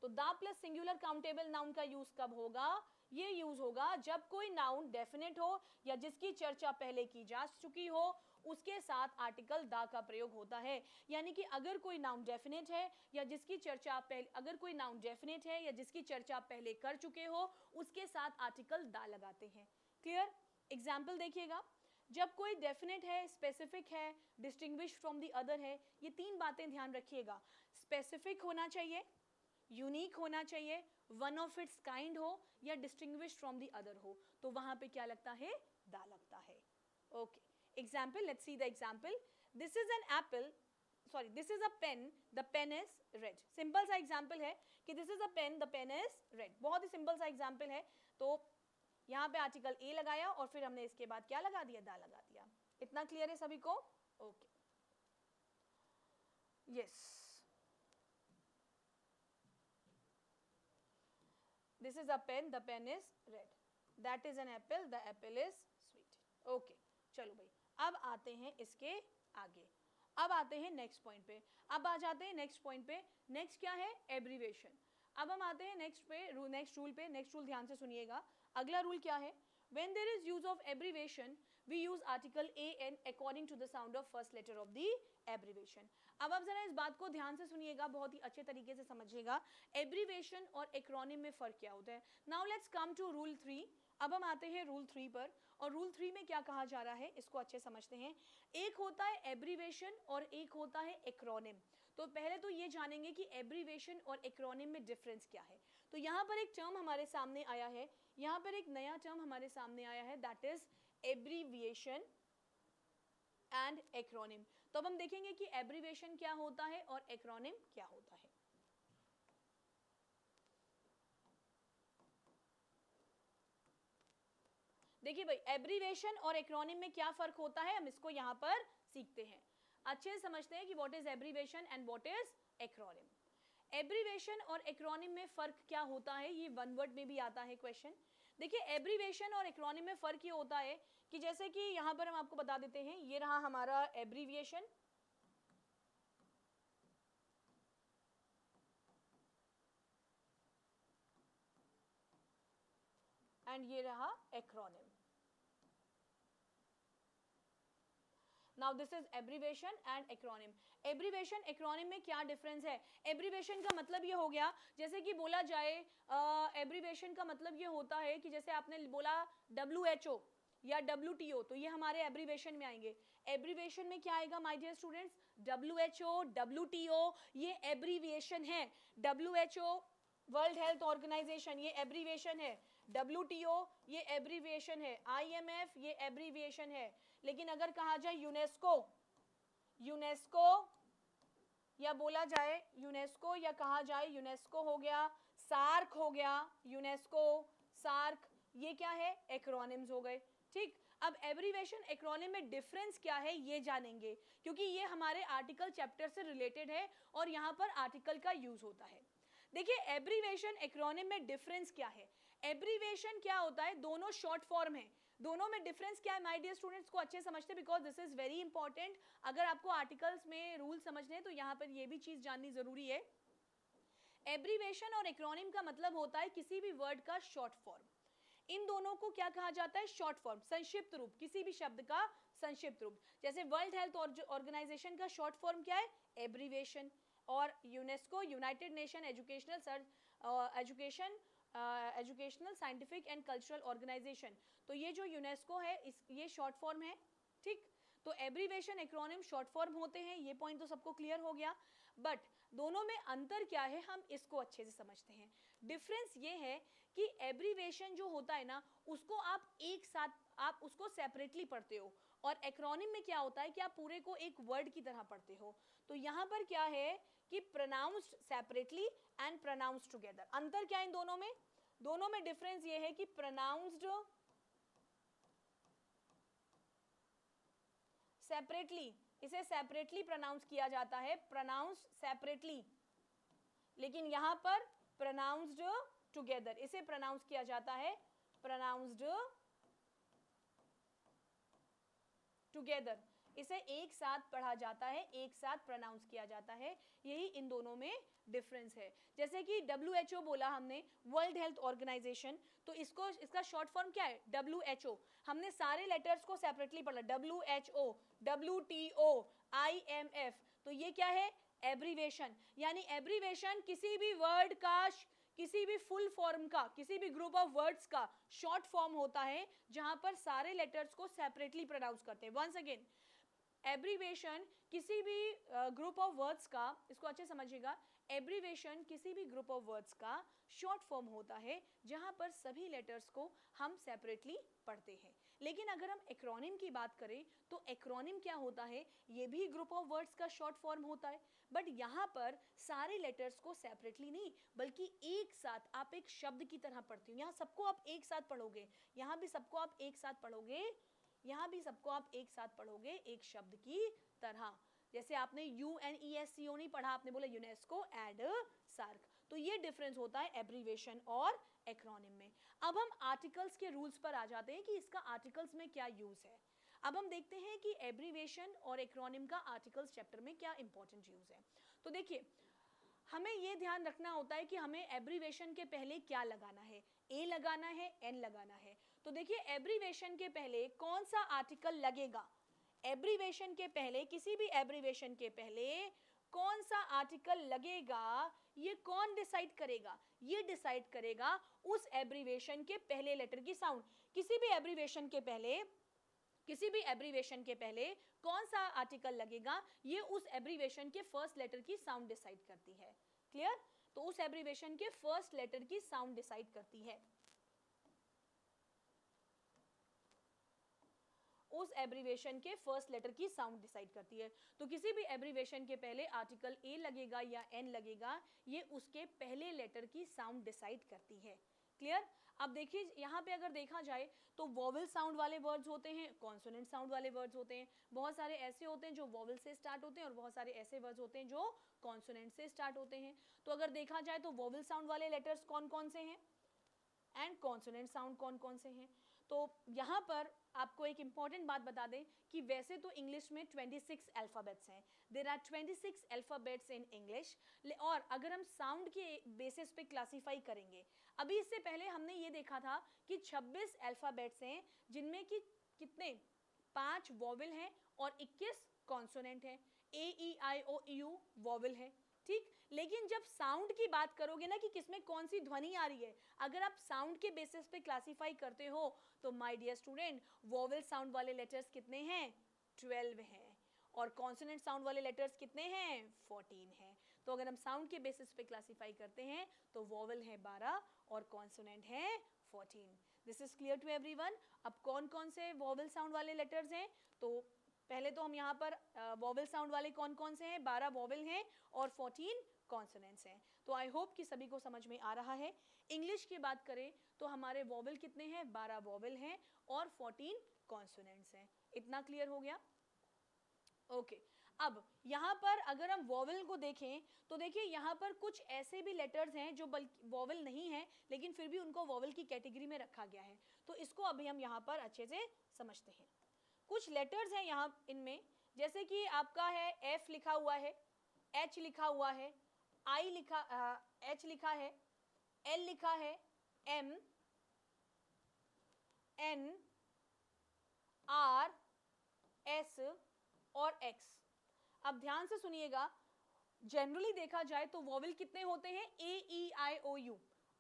तो the plus singular countable noun का यूज कब होगा, ये यूज होगा जब कोई नाउन डेफिनेट हो या जिसकी चर्चा पहले की जा चुकी हो, उसके साथ आर्टिकल द का प्रयोग होता है। यानी कि अगर कोई नाउन डेफिनेट है या जिसकी चर्चा पहले, अगर कोई नाउन डेफिनेट है या जिसकी चर्चा पहले कर चुके हो, उसके साथ आर्टिकल द लगाते हैं। क्लियर? एग्जाम्पल देखिएगा, जब कोई डेफिनेट है, स्पेसिफिक है, डिस्टिंग्विश फ्रॉम द अदर है, ये तीन बातें ध्यान रखिएगा। स्पेसिफिक होना चाहिए, यूनिक होना चाहिए, वन ऑफ इट्स काइंड हो, या डिस्टिंग्विश फ्रॉम द अदर हो, तो वहां पे क्या लगता है, द लगता है। Okay, example, let's see the example. This is an apple, sorry, this is a pen, the pen is red. Simple सा एग्जाम्पल है कि this is a pen, the pen is red, बहुत ही सिंपल सा example है। तो यहाँ पे आर्टिकल ए लगाया और फिर हमने इसके बाद क्या लगा दिया, द लगा दिया। इतना क्लियर है सभी को? Okay, yes, this is a pen, the pen is red, that is an apple, the apple is sweet। okay, चलो भाई, अब आते हैं इसके आगे, अब आते हैं नेक्स्ट पॉइंट पे। अब आ जाते हैं नेक्स्ट पॉइंट पे। नेक्स्ट क्या है, एब्रीवेशन। अब हम आते हैं नेक्स्ट पे, नेक्स्ट रूल पे। नेक्स्ट रूल ध्यान से सुनिएगा। अगला रूल क्या है, when there is use of abbreviation we use article an according to the sound of first letter of the abbreviation। अब आप जरा इस बात को ध्यान से सुनिएगा, बहुत ही अच्छे तरीके से समझिएगा एब्रीवेशन और एक्रोनिम में फर्क क्या होता है। Now let's come to rule 3। अब हम आते हैं रूल 3 पर, और रूल 3 में क्या कहा जा रहा है इसको अच्छे समझते हैं। एक होता है एब्रीवेशन और एक होता है एक्रोनिम। तो पहले तो ये जानेंगे कि एब्रीवेशन और एक्रोनिम में डिफरेंस क्या है। तो यहाँ पर एक टर्म हमारे सामने आया है, यहाँ पर एक नया टर्म हमारे सामने आया है, that is abbreviation and acronym. तो अब हम देखेंगे कि एब्रीविएशन क्या होता है और एक्रोनिम क्या होता है। देखिए भाई, एब्रीविएशन और एक्रोनिम में क्या फर्क होता है, हम इसको यहाँ पर सीखते हैं, अच्छे से समझते हैं कि what is abbreviation and what is acronym. Abbreviation और एक्रोनिम में फर्क क्या होता है, ये वन वर्ड में भी आता है क्वेश्चन। देखिए, एब्रीविएशन और एक्रोनिम में फर्क ये होता है कि जैसे कि यहाँ पर हम आपको बता देते हैं, ये रहा हमारा एब्रीविएशन, एंड ये रहा acronym. Now this is abbreviation and acronym. Abbreviation acronym में क्या डिफरेंस है? एब्रीविएशन का मतलब ये हो गया, जैसे कि बोला जाए, एब्रीविएशन का मतलब ये होता है कि जैसे आपने बोला WHO या WTO, तो ये हमारे एब्रीविएशन में आएंगे। एब्रीविएशन में क्या आएगा my dear students, WHO, WTO, ये एब्रीविएशन है। WHO वर्ल्ड हेल्थ ऑर्गेनाइजेशन, ये एब्रीविएशन है। WTO ये एब्रीविएशन है। IMF ये एब्रीविएशन है। लेकिन अगर कहा जाए यूनेस्को, यूनेस्को या बोला जाए यूनेस्को, या कहा जाए यूनेस्को हो गया, सार्क हो गया, यूनेस्को, सार्क, ये क्या है, एक्रोनिम्स हो गए। ठीक, अब एब्रीविएशन एक्रोनिम में डिफरेंस क्या है ये जानेंगे, क्योंकि ये हमारे आर्टिकल चैप्टर से रिलेटेड है और यहाँ पर आर्टिकल का यूज होता है। देखिए, एब्रीविएशन एक्रोनिम में डिफरेंस क्या है। एब्रीविएशन क्या होता है, दोनों शॉर्ट फॉर्म है। दोनों में डिफरेंस क्या है माय डियर स्टूडेंट्स, को अच्छे समझते, because this is very important. अगर आपको आर्टिकल्स में रूल समझने हैं तो यहाँ पर ये भी चीज जाननी जरूरी है। एब्रीविएशन और एक्रोनिम का मतलब होता है किसी भी वर्ड का शॉर्ट फॉर्म। इन दोनों को क्या कहा जाता है, शॉर्ट फॉर्म, संक्षिप्त रूप, किसी भी शब्द का संक्षिप्त रूप। जैसे वर्ल्ड हेल्थ ऑर्गेनाइजेशन का शॉर्ट फॉर्म क्या है, एब्रीविएशन, और UNESCO, united nation educational scientific and cultural organisation, तो ये जो यूनेस्को है ये शॉर्ट फॉर्म है। ठीक, तो एब्रीविएशन एक्रोनिम शॉर्ट फॉर्म होते हैं, ये पॉइंट तो सबको क्लियर हो गया। बट दोनों में अंतर क्या है, हम इसको अच्छे से समझते हैं। डिफरेंस ये है कि एब्रीविएशन जो होता है ना, उसको आप एक साथ, आप उसको सेपरेटली पढ़ते हो, और एक्रोनिम में क्या होता है कि आप पूरे को एक वर्ड की तरह पढ़ते हो। तो यहाँ पर क्या है कि pronounced separately and pronounced together. अंतर क्या है इन दोनों में, दोनों में डिफरेंस ये है कि प्रोनाउंस्ड सेपरेटली, इसे सेपरेटली प्रोनाउंस किया जाता है, प्रोनाउंस सेपरेटली, लेकिन यहां पर प्रोनाउंस्ड टुगेदर, इसे प्रोनाउंस किया जाता है प्रोनाउंस्ड टुगेदर, इसे एक साथ पढ़ा जाता है, एक साथ प्रोनाउंस किया जाता है, यही इन दोनों में डिफरेंस है। जैसे कि WHO बोला हमने, वर्ल्ड हेल्थ ऑर्गेनाइजेशन, तो इसका शॉर्ट फॉर्म क्या है? WHO। हमने सारे लेटर्स को सेपरेटली पढ़ा, WHO, WTO, IMF, तो ये क्या है? एब्रीवेशन। यानी एब्रीवेशन किसी भी वर्ड का, किसी भी फुल फॉर्म का, किसी भी ग्रुप ऑफ वर्ड्स का शॉर्ट फॉर्म होता है, जहां पर सारे लेटर्स को सेपरेटली प्रोनाउंस करते हैं। वंस अगेन, एब्रीवेशन किसी भी ग्रुप ऑफ वर्ड्स का, इसको अच्छे समझिएगा, एब्रीवेशन किसी भी ग्रुप ऑफ वर्ड्स का शॉर्ट फॉर्म होता है, जहां पर सभी लेटर्स को हम सेपरेटली पढ़ते हैं। लेकिन अगर हम एक्रोनिम की बात करें, तो एक्रोनिम क्या होता है? ये भी ग्रुप ऑफ वर्ड्स का शॉर्ट फॉर्म होता है, बट यहाँ पर सारे लेटर्स को सेपरेटली नहीं, बल्कि एक साथ आप एक शब्द की तरह पढ़ते हो। यहाँ सबको आप एक साथ पढ़ोगे, यहाँ भी सबको आप एक साथ पढ़ोगे, यहाँ भी सबको आप एक साथ पढ़ोगे, एक शब्द की तरह। जैसे आपने UNESCO नहीं पढ़ा, आपने बोला यूनेस्को एड सार्क। तो ये डिफरेंस होता है एब्रीवेशन और एक्रोनिम में। अब हम आर्टिकल्स के रूल्स पर आ जाते हैं कि इसका आर्टिकल्स में क्या यूज है। अब हम देखते हैं कि एब्रीवेशन और एक्रोनिम का आर्टिकल्स चैप्टर में क्या इंपॉर्टेंट यूज है। तो देखिए, हमें ये ध्यान रखना होता है कि हमें एब्रीवेशन के पहले क्या लगाना है, ए लगाना है, एन लगाना है। तो देखिए, एब्रीवेशन के पहले कौन सा आर्टिकल लगेगा? एब्रीवेशन के पहले, किसी भी एब्रीवेशन के पहले कौन सा आर्टिकल लगेगा, ये कौन डिसाइड करेगा? ये डिसाइड करेगा उस एब्रीवेशन के पहले लेटर की साउंड। किसी भी एब्रीवेशन के पहले, किसी भी एब्रीवेशन के पहले कौन सा आर्टिकल लगेगा, ये उस एब्रीवेशन के फर्स्ट लेटर की साउंड डिसाइड करती है। क्लियर? तो उस एब्रीवेशन के फर्स्ट लेटर की साउंड डिसाइड करती है, उस एब्रीवेशन के फर्स्ट लेटर की साउंड डिसाइड करती है। तो किसी भी एब्रीवेशन के पहले आर्टिकल ए लगेगा या एन लगेगा, ये उसके पहले लेटर की साउंड डिसाइड करती है। क्लियर? अब देखिए, यहाँ पे अगर देखा जाए तो वोवेल साउंड वाले वर्ड्स होते हैं, कॉन्सोनेंट साउंड वाले वर्ड्स होते हैं। बहुत सारे ऐसे होते हैं जो वोवेल से स्टार्ट होते हैं और बहुत सारे ऐसे वर्ड्स होते हैं जो कॉन्सोनेंट से स्टार्ट होते हैं। तो अगर देखा जाए तो वोवेल साउंड वाले लेटर्स कौन कौन से हैं एंड कॉन्सोनेंट साउंड कौन कौन से हैं। तो यहाँ पर आपको एक इंपॉर्टेंट बात बता दें कि वैसे तो इंग्लिश में 26 अल्फ़ाबेट्स हैं, there are 26 alphabets in English. और अगर हम साउंड के बेसिस पे क्लासीफाई करेंगे, अभी इससे पहले हमने ये देखा था कि 26 अल्फ़ाबेट्स हैं, जिनमें कि कितने, 5 वोवेल हैं और 21 कॉन्सोनेंट हैं। AEIOU वोवेल है, ठीक। लेकिन जब साउंड की बात करोगे ना कि किसमें कौन सी ध्वनि आ रही है, अगर आप साउंड के बेसिस पे क्लासीफाई करते हो, तो my dear student, vowel sound वाले लेटर्स कितने हैं? 12 हैं। और कॉन्सोनेंट साउंड वाले लेटर्स कितने हैं? 14 हैं। तो अगर हम साउंड के बेसिस पे क्लासीफाई करते हैं तो वोवेल है 12 और कॉन्सोनेंट है 14। This is clear to everyone. अब कौन कौन से वोवेल साउंड वाले लेटर्स हैं? तो पहले तो हम यहाँ पर वोवेल साउंड वाले कौन कौन से हैं? 12 वोवेल हैं और 14 कॉन्सोनेंट्स हैं। तो आई होप कि सभी को समझ में आ रहा है। इंग्लिश की बात करें तो हमारे वोवेल कितने हैं? 12 वोवेल हैं और 14 कॉन्सोनेंट्स हैं। इतना क्लियर हो गया? ओके। अब यहाँ पर अगर हम वोवेल को देखें तो देखिए, यहाँ पर कुछ ऐसे भी लेटर्स हैं जो बल्कि वोवेल नहीं है, लेकिन फिर भी उनको वोवेल की कैटेगरी में रखा गया है। तो इसको अभी हम यहाँ पर अच्छे से समझते हैं। कुछ लेटर्स हैं यहाँ इनमें, जैसे कि आपका है F लिखा हुआ है, H लिखा हुआ है, H लिखा है, L लिखा है, M, N, R, S और X। अब ध्यान से सुनिएगा, जनरली देखा जाए तो वोवेल कितने होते हैं? AEIOU।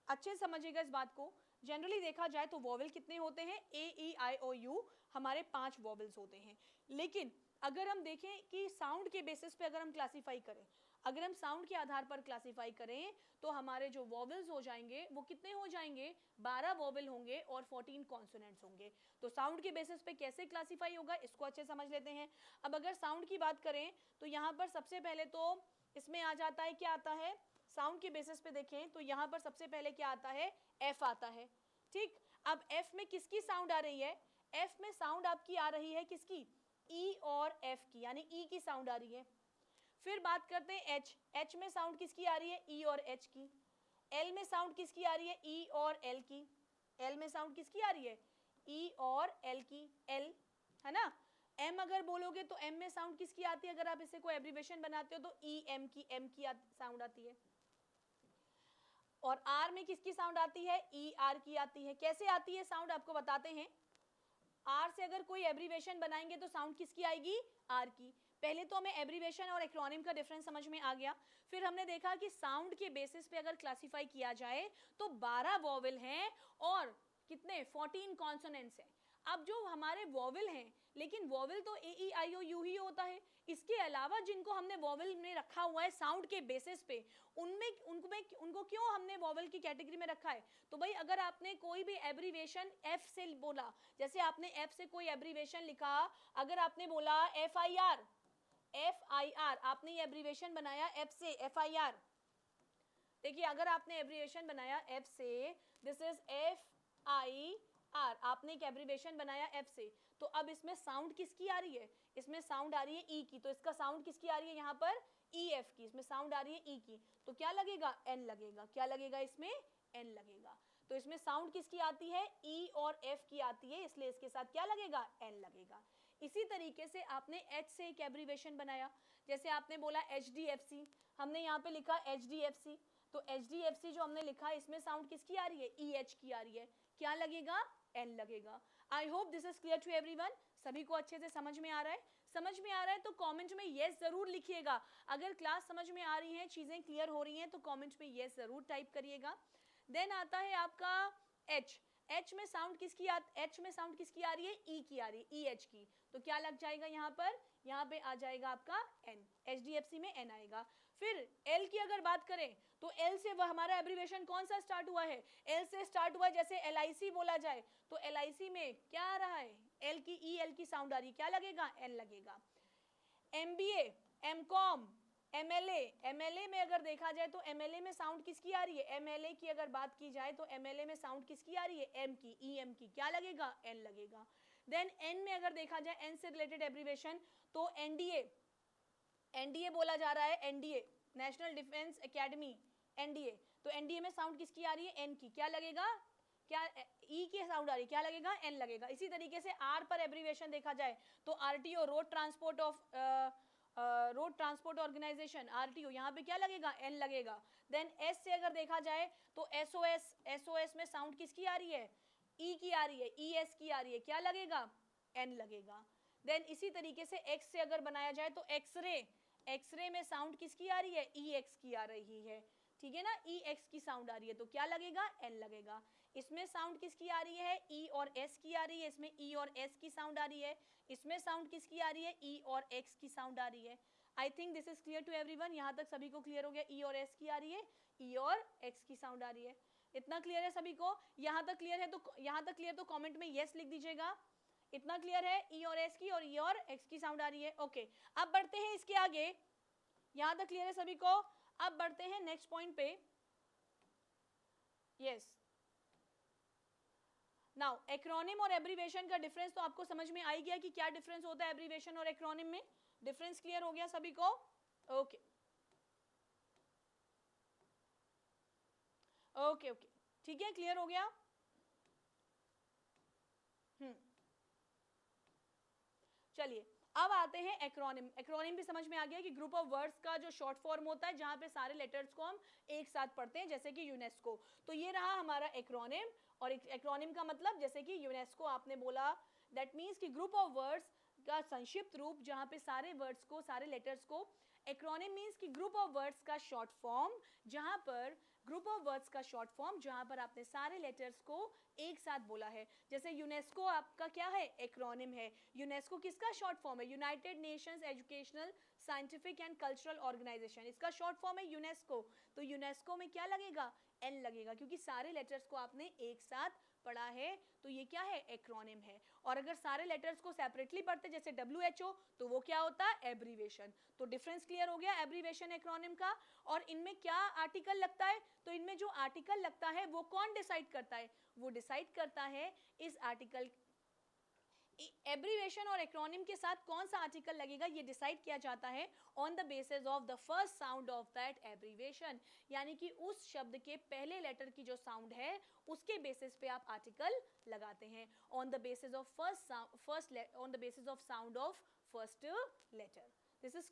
अच्छे समझिएगा इस बात को। जनरली देखा जाए तो वोवेल कितने होते हैं? AEIOU हमारे 5 वोवेल्स होते हैं। लेकिन अगर हम देखें कि साउंड के बेसिस पे अगर हम क्लासीफाई करें, अगर हम साउंड के आधार पर क्लासीफाई करें, तो हमारे जो वोवेल्स हो जाएंगे वो कितने हो जाएंगे? 12 वोवेल होंगे और 14 कॉन्सोनेंट्स होंगे। तो साउंड के बेसिस पे कैसे क्लासीफाई होगा, इसको अच्छे समझ लेते हैं। अब अगर साउंड की बात करें तो यहाँ पर सबसे पहले तो इसमें आ जाता है, क्या आता है? साउंड के बेसिस पे देखें तो यहाँ पर सबसे पहले क्या आता है? F आता है, ठीक। अब F में किसकी साउंड आ रही है? F में साउंड आपकी आ रही है किसकी? ई और एफ की, यानी ई की साउंड आ रही है। फिर बात करते हैं एच, एच में साउंड किसकी आ रही है? ई और एच की। एल में साउंड किसकी आ रही है? ई और एल की। एल में साउंड किसकी आ रही है? ई और एल की, एल, है ना। एम अगर बोलोगे तो एम में साउंड किसकी आती है? अगर आप इसे कोई एब्रीवेशन बनाते हो तो ई एम की, एम की साउंड आती है। और आर में किसकी साउंड आती है? ई आर की आती है। कैसे आती है साउंड आपको बताते हैं। आर से अगर कोई एब्रीवेशन बनाएंगे तो साउंड किसकी आएगी? आर की। पहले तो हमें एब्रीवेशन और एक्रोनिम का डिफरेंस समझ में आ गया। फिर हमने देखा कि साउंड के बेसिस पे अगर क्लासिफाई किया जाए तो 12 वॉवेल हैं और कितने? 14 कॉन्सोनेंट्स हैं। अब जो हमारे वॉवेल हैं, लेकिन वॉवेल तो ए ई आई ओ यू ही होता है, इसके अलावा जिनको हमने वॉवेल में रखा हुआ है साउंड के बेसिस पे, उनको क्यों हमने वॉवेल की कैटेगरी में रखा है? तो भाई अगर आपने कोई भी एब्रीवेशन एफ से बोला, जैसे आपने एफ से कोई एब्रीवेशन लिखा, अगर आपने बोला एफ आई आर, आपने ये एब्रीवेशन बनाया एफ से, एफ आई आर। देखिए अगर आपने एब्रीवेशन बनाया एफ से, this is F I R, आपने एक एब्रीवेशन बनाया एफ से, तो अब इसमें साउंड किसकी आ रही है? इसमें साउंड आ रही है ई की, तो इसका साउंड किसकी आ रही है यहाँ पर? ई एफ की। इसमें साउंड आ रही है ई की, तो क्या लगेगा? एन लगेगा। क्या लगेगा इसमें? एन लगेगा। तो इसमें साउंड किसकी आती है? ई और एफ की आती है, इसलिए इसके साथ क्या लगेगा? एन लगेगा। इसी तरीके से आपने एच से एक एब्रीवेशन बनाया, जैसे आपने बोला एच डी एफ सी, हमने यहाँ पे लिखा एच डी एफ सी, तो एच डी एफ सी जो हमने लिखा, इसमें साउंड किसकी आ रही है? ई एच की आ रही है। क्या लगेगा? एन लगेगा। I hope this is clear to everyone. सभी को अच्छे से समझ में आ रहा है? समझ में आ रहा है तो कमेंट में यस जरूर लिखिएगा। अगर क्लास समझ में आ रही है, चीजें क्लियर हो रही हैं, तो कमेंट में यस जरूर टाइप करिएगा। देन आता है आपका एच। एच में साउंड किसकी एच में साउंड किसकी आ रही है? ई की आ रही है, ई एच की। तो क्या लग जाएगा यहाँ पर? यहाँ पे आ जाएगा आपका an, H D F C में एन आएगा। फिर एल की अगर बात करें तो एल से वह हमारा एब्रीवेशन कौन सा स्टार्ट हुआ है? एल से स्टार्ट हुआ है, जैसे एल आई सी बोला जाए तो एल आई सी में क्या आ रहा है? एल की, ई एल की साउंड आ रही है, क्या लगेगा? एन लगेगा। एम बी ए, एम कॉम, एमएलए, एमएलए में अगर देखा जाए तो एमएलए में साउंड किसकी आ रही है? एमएलए की अगर बात की जाए तो एमएलए में साउंड किसकी आ रही है? एम की, ई एम की। क्या लगेगा? एन लगेगा। देन एन में अगर देखा जाए, एन से रिलेटेड एब्रीवेशन, तो एनडीए, एनडीए बोला जा रहा है, NDA national defence academy, NDA, तो एनडीए में साउंड किसकी आ रही है? एन की। क्या लगेगा? क्या ई की साउंड आ रही है, क्या लगेगा? एन लगेगा। इसी तरीके से आर पर एब्रीवेशन देखा जाए तो RTO, road transport road transport organisation, RTO, यहाँ पे क्या लगेगा? एन लगेगा। देन एस से अगर देखा जाए तो एसओएस, एसओएस में साउंड किसकी आ रही है? ई की आ रही है, ई एस की आ रही है, क्या लगेगा? एन लगेगा। देन इसी तरीके से एक्स से अगर बनाया जाए तो एक्सरे, एक्सरे में साउंड किसकी आ रही है? ई एक्स की आ रही है, ठीक है ना, ई एक्स की साउंड आ रही है, तो क्या लगेगा? एन लगेगा। इसमें साउंड किसकी आ रही है? ई और एस की आ रही है, इसमें ई और एस की साउंड आ रही है। इसमें साउंड किसकी आ रही है? ई और एक्स की साउंड आ रही है। I think this is clear to everyone. यहाँ तक सभी को क्लियर हो गया? ई और एस की आ रही है, ई और एक्स की साउंड आ रही है। इतना क्लियर है सभी को? यहाँ तक क्लियर है तो, यहाँ तक क्लियर तो कॉमेंट में येस लिख दीजिएगा। इतना क्लियर है? ई और एस की और ई और एक्स की साउंड आ रही है। ओके, अब बढ़ते हैं इसके आगे। यहाँ तक क्लियर है सभी को? अब बढ़ते हैं नेक्स्ट पॉइंट पे। यस, नाउ एक्रोनिम और एब्रीवेशन का डिफरेंस तो आपको समझ में आ ही गया कि क्या डिफरेंस होता है एब्रीवेशन और एक्रोनिम में। डिफरेंस क्लियर हो गया सभी को? ओके ओके ओके, ठीक है, क्लियर हो गया। चलिए अब आते हैं एक्रोनिम। एक्रोनिम भी समझ में आ गया कि ग्रुप ऑफ वर्ड्स का जो शॉर्ट फॉर्म होता है, जहां पे सारे लेटर्स को हम एक साथ पढ़ते हैं, जैसे कि यूनेस्को। तो ये रहा हमारा एक्रोनिम। और एक्रोनिम का मतलब, जैसे कि यूनेस्को आपने बोला, दैट मीन्स कि ग्रुप ऑफ वर्ड्स का संक्षिप्त रूप, जहां पे सारे वर्ड्स को, सारे लेटर्स को। एक्रोनिम मीन्स कि ग्रुप ऑफ वर्ड्स का शॉर्ट फॉर्म, जहां पर ग्रुप ऑफ वर्ड्स का शॉर्ट फॉर्म, जहां पर आपने सारे लेटर्स को एक साथ बोला है। जैसे यूनेस्को आपका क्या है? एक्रोनिम है। यूनेस्को किसका शॉर्ट फॉर्म है? United Nations Educational, scientific and cultural Organization, इसका शॉर्ट फॉर्म है यूनेस्को। तो यूनेस्को में क्या लगेगा? एन लगेगा, क्योंकि सारे लेटर्स को आपने एक साथ पढ़ा है, तो ये क्या है? एक्रोनिम है। और अगर सारे लेटर्स को सेपरेटली पढ़ते, जैसे WHO, तो वो क्या होता है? एब्रीवेशन। तो डिफरेंस क्लियर हो गया एब्रीवेशन एक्रोनिम का। और इनमें क्या आर्टिकल लगता है? तो इनमें जो आर्टिकल लगता है वो कौन डिसाइड करता है? वो डिसाइड करता है इस आर्टिकल, एब्रीवेशन और एक्रोनिम के साथ कौन सा आर्टिकल लगेगा ये डिसाइड किया जाता है on the basis of the first sound of that abbreviation, यानी कि उस शब्द के पहले लेटर की जो साउंड है उसके बेसिस पे आप आर्टिकल लगाते हैं, on the basis of on the basis of sound of first letter. This is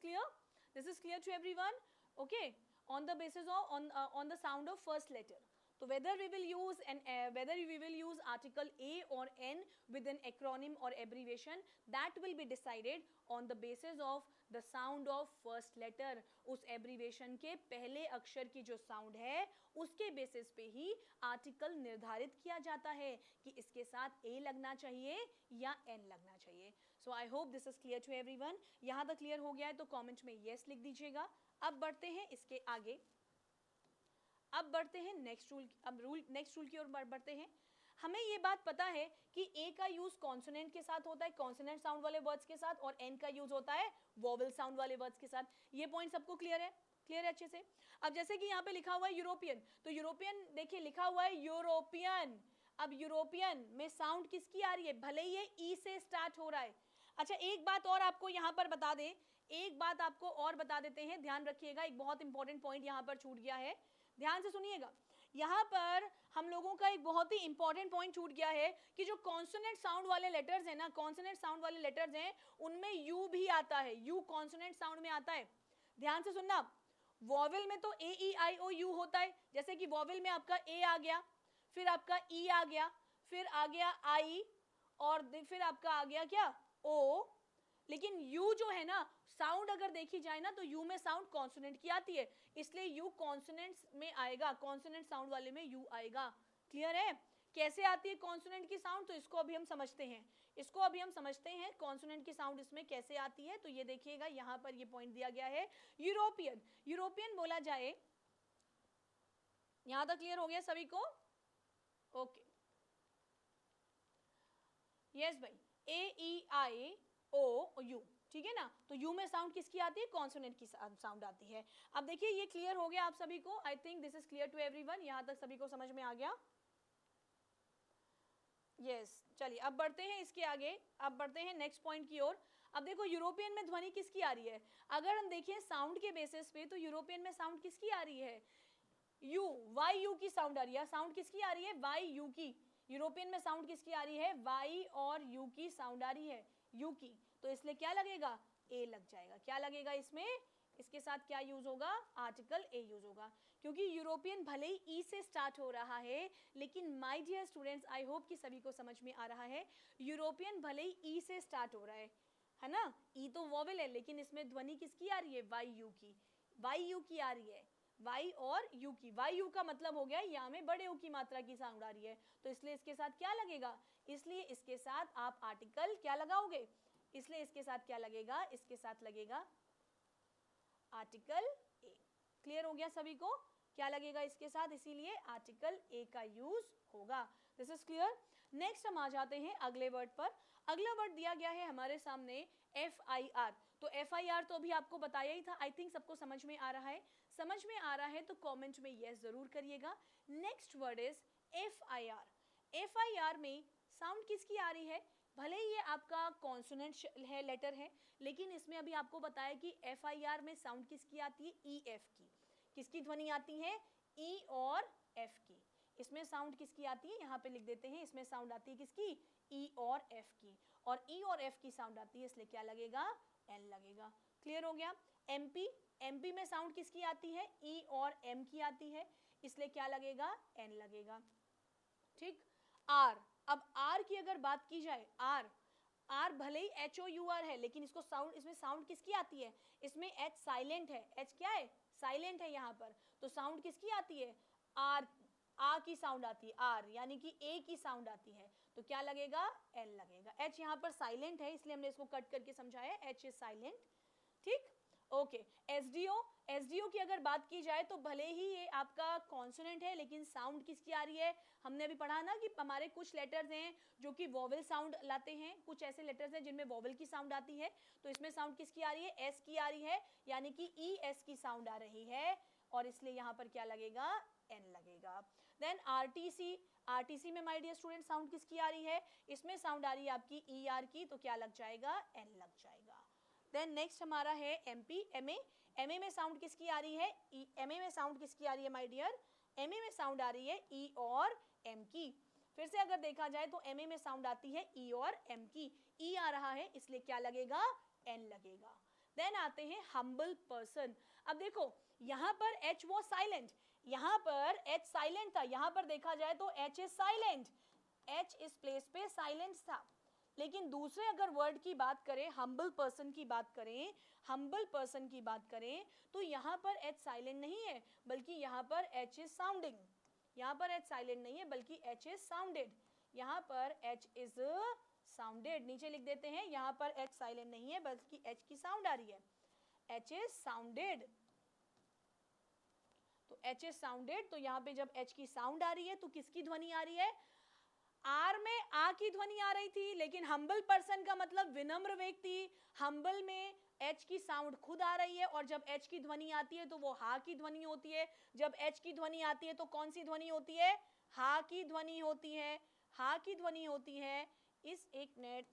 clear to everyone? Okay, on the basis of on the sound of first letter. So whether we will use article A or N with an acronym or abbreviation, that will be decided on the basis of the sound of first letter. उस abbreviation के पहले अक्षर की जो sound है उसके basis पे ही article निर्धारित किया जाता है कि इसके साथ A लगना चाहिए या N लगना चाहिए. So I hope this is clear to everyone. यहाँ तक clear हो गया है तो comment में yes लिख दीजिएगा. अब बढ़ते हैं इसके आगे, अब बढ़ते हैं नेक्स्ट रूल की ओर बढ़ते हैं. हमें ये बात पता है कि ए का यूज कॉन्सोनेंट के साथ होता है, कॉन्सोनेंट साउंड वाले वर्ड्स के साथ, और एन का यूज होता है वोवेल साउंड वाले वर्ड्स के साथ. ये पॉइंट सबको क्लियर है? क्लियर है अच्छे से? अब जैसे कि यहाँ पे लिखा हुआ है यूरोपियन, तो यूरोपियन देखिए लिखा हुआ है यूरोपियन. अब यूरोपियन में साउंड किसकी आ रही है? भले ही ये ई से स्टार्ट हो रहा है. अच्छा, एक बात और आपको यहाँ पर बता दें, एक बात आपको और बता देते हैं, ध्यान रखिएगा, एक बहुत इंपॉर्टेंट पॉइंट यहाँ पर छूट गया है, ध्यान से सुनिएगा. यहाँ पर हम लोगों का एक बहुत ही इंपॉर्टेंट पॉइंट छूट गया है कि जो कॉन्सोनेंट साउंड वाले लेटर्स हैं ना, कॉन्सोनेंट साउंड वाले लेटर्स हैं उनमें यू भी आता है, यू कॉन्सोनेंट साउंड में आता है. ध्यान से सुनना, वॉवेल में तो ए ई आई ओ यू होता है, जैसे कि वॉवेल में आपका ए आ गया, फिर आपका ई आ गया, फिर आ गया आई, और फिर आपका आ गया क्या? ओ. लेकिन यू जो है ना, साउंड अगर देखी जाए ना तो यू में साउंड कॉन्सोनेंट की आती है, इसलिए यू कॉन्सोनेंट्स में आएगा, कॉन्सोनेंट साउंड वाले में यू आएगा. क्लियर है? कैसे आती है कॉन्सोनेंट की साउंड? तो इसको अभी हम समझते हैं, कॉन्सोनेंट की साउंड इसमें कैसे आती है. तो ये देखिएगा, यहाँ पर ये पॉइंट दिया गया है. यूरोपियन बोला जाए, यहां तक क्लियर हो गया सभी को? ओके, यस भाई, ए ई आई ओ यू, ठीक है ना. तो यू में साउंड किसकी आती है? कॉन्सोनेंट की साउंड आती है. अब देखिए ये क्लियर हो गया आप सभी को, I think this is clear to everyone. यहां तक सभी को समझ में आ गया? यस. चलिए अब बढ़ते हैं इसके आगे, अब बढ़ते हैं नेक्स्ट पॉइंट की ओर. अब देखो यूरोपियन में ध्वनि किसकी आ रही है? अगर हम देखें साउंड के बेसिस पे तो यूरोपियन में साउंड किसकी आ रही है? यू, वाई यू की साउंड आ रही है. साउंड किसकी आ रही है? वाई यू की. यूरोपियन में साउंड किसकी आ रही है? वाई और यू की साउंड आ रही है, यू की. तो इसलिए क्या लगेगा? ए लग जाएगा. क्या लगेगा इसमें? इसके साथ क्या यूज होगा? आर्टिकल ए यूज होगा, क्योंकि यूरोपियन भले ही ई से स्टार्ट हो रहा है, लेकिन my dear students, I hope कि सभी को समझ में आ रहा है, यूरोपियन भले ही ई से स्टार्ट हो रहा है ना. ई तो वोवेल है, लेकिन इसमें ध्वनि किसकी आ रही है? वाई यू की. वाई यू की आ रही है, वाई और यू की. वाई यू का मतलब हो गया यहाँ में बड़े यू की मात्रा की साउंड आ रही है, तो इसलिए इसके साथ क्या लगेगा? इसलिए इसके साथ आप आर्टिकल क्या लगाओगे? इसलिए इसके साथ क्या लगेगा? इसके साथ लगेगा आर्टिकल ए. क्लियर हो गया सभी को? क्या लगेगा इसके साथ? इसीलिए आर्टिकल ए का यूज होगा. This is clear. नेक्स्ट हम आ जाते हैं अगले वर्ड पर. अगला वर्ड दिया गया है हमारे सामने एफ आई आर. तो एफ आई आर तो अभी आपको बताया ही था, आई थिंक सबको समझ में आ रहा है. समझ में आ रहा है तो कमेंट में यस जरूर करिएगा. Next word is F I R. F I R में साउंड किसकी आ रही है? भले ही ये आपका कॉन्सोनेंट है, लेटर है, लेकिन इसमें अभी आपको बताया कि एफ आई आर में साउंड किसकी आती है? ई एफ की. किसकी ध्वनि आती है? ई और एफ की. इसमें साउंड किसकी आती है? यहाँ पे लिख देते हैं, इसमें साउंड आती है किसकी? ई और एफ की. और ई और एफ की साउंड आती है, इसलिए क्या लगेगा? एन लगेगा. क्लियर हो गया? एमपी, एमपी में साउंड किसकी आती है? ई और एम की आती है, इसलिए क्या लगेगा? एन लगेगा. ठीक. आर, अब आर की अगर बात की जाए, आर, आर भले ही एच ओ यू आर है, लेकिन इसको साउंड, इसमें साउंड किसकी आती है? इसमें एच साइलेंट है. एच क्या है? साइलेंट है यहाँ पर. तो साउंड किसकी आती है? आर, आ की साउंड आती है, आर यानी कि ए की साउंड आती है, तो क्या लगेगा? एल लगेगा. एच यहाँ पर साइलेंट है, इसलिए हमने इसको कट करके समझाया, एच इज साइलेंट. ठीक. ओके. एसडीओ, एसडीओ की अगर बात की जाए तो भले ही ये आपका कॉन्सोनेंट है, लेकिन साउंड किसकी आ रही है? हमने अभी पढ़ा ना कि हमारे कुछ लेटर्स हैं जो कि वोवेल साउंड लाते हैं, कुछ ऐसे लेटर्स हैं जिनमें वोवेल की साउंड आती है, तो इसमें साउंड किसकी आ रही है? एस की आ रही है, यानी कि ई एस की साउंड आ रही है, और इसलिए यहाँ पर क्या लगेगा? एन लगेगा. देन आरटीसी, आरटीसी में माय डियर स्टूडेंट साउंड किसकी आ रही है, इसमें साउंड आ रही है आपकी ई आर की, तो क्या लग जाएगा, एन लग जाएगा। देन नेक्स्ट हमारा है एमपी, एमए, एमए में साउंड किसकी आ रही है, एमए में साउंड किसकी आ रही है माय डियर, एमए में साउंड आ रही है ई और एम की। फिर से अगर देखा जाए तो एमए में साउंड आती है ई और एम की, ई आ रहा है इसलिए क्या लगेगा, एन लगेगा। देन आते हैं हम्बल पर्सन। अब देखो यहाँ पर एच वॉज साइलेंट, यहाँ पर एच साइलेंट था, यहाँ पर देखा जाए तो एच इज साइलेंट, एच इस प्लेस पे साइलेंट था। लेकिन दूसरे अगर वर्ड की बात करें, हम्बल पर्सन की बात करें, हम्बल पर्सन की बात करें, तो यहाँ पर एच साइलेंट नहीं है बल्कि यहाँ पर एच इज साउंडिंग, यहाँ पर एच साइलेंट नहीं है बल्कि एच इज साउंडेड, यहाँ पर एच इज साउंडेड, नीचे लिख देते हैं, यहाँ पर एच साइलेंट नहीं है बल्कि एच की साउंड आ रही है, एच इज साउंडेड। तो एच इज साउंडेड, तो यहाँ पे जब एच की साउंड आ रही है तो किसकी ध्वनि आ रही है, आर में आ की ध्वनि आ रही थी, लेकिन हम्बल पर्सन का मतलब विनम्र व्यक्ति, हम्बल में एच की साउंड खुद आ रही है, और जब एच की ध्वनि आती है तो वो हा की ध्वनि होती है, जब एच की ध्वनि आती है तो कौन सी ध्वनि होती है, हा की ध्वनि होती है, हा की ध्वनि होती है। इस एक मिनट,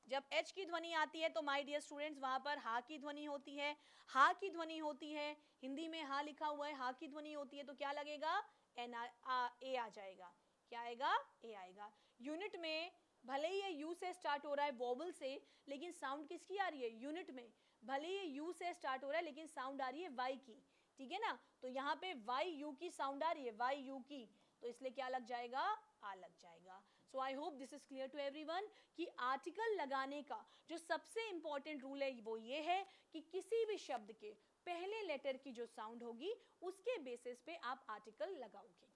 जब एच की ध्वनि आती है तो माय डियर स्टूडेंट्स वहां पर हा की ध्वनि होती है, हा की ध्वनि होती है, हिंदी में हा लिखा हुआ है, हा की ध्वनि होती है, तो क्या लगेगा, एन ए आ जाएगा, क्या आएगा, ए आएगा। यूनिट में भले ही ये यू से स्टार्ट हो रहा है वोवल से, लेकिन साउंड किसकी आ रही है, यूनिट में भले ही यू से स्टार्ट हो रहा है लेकिन साउंड आ रही है वाई की, ठीक है ना, तो यहाँ पे वाई यू की साउंड आ रही है, वाई यू की, तो इसलिए क्या लग जाएगा, आ लग जाएगा। So I hope this is clear to everyone कि आर्टिकल लगाने का जो सबसे इंपॉर्टेंट रूल है वो ये है कि किसी भी शब्द के पहले लेटर की जो साउंड होगी उसके बेसिस पे आप आर्टिकल लगाओगे।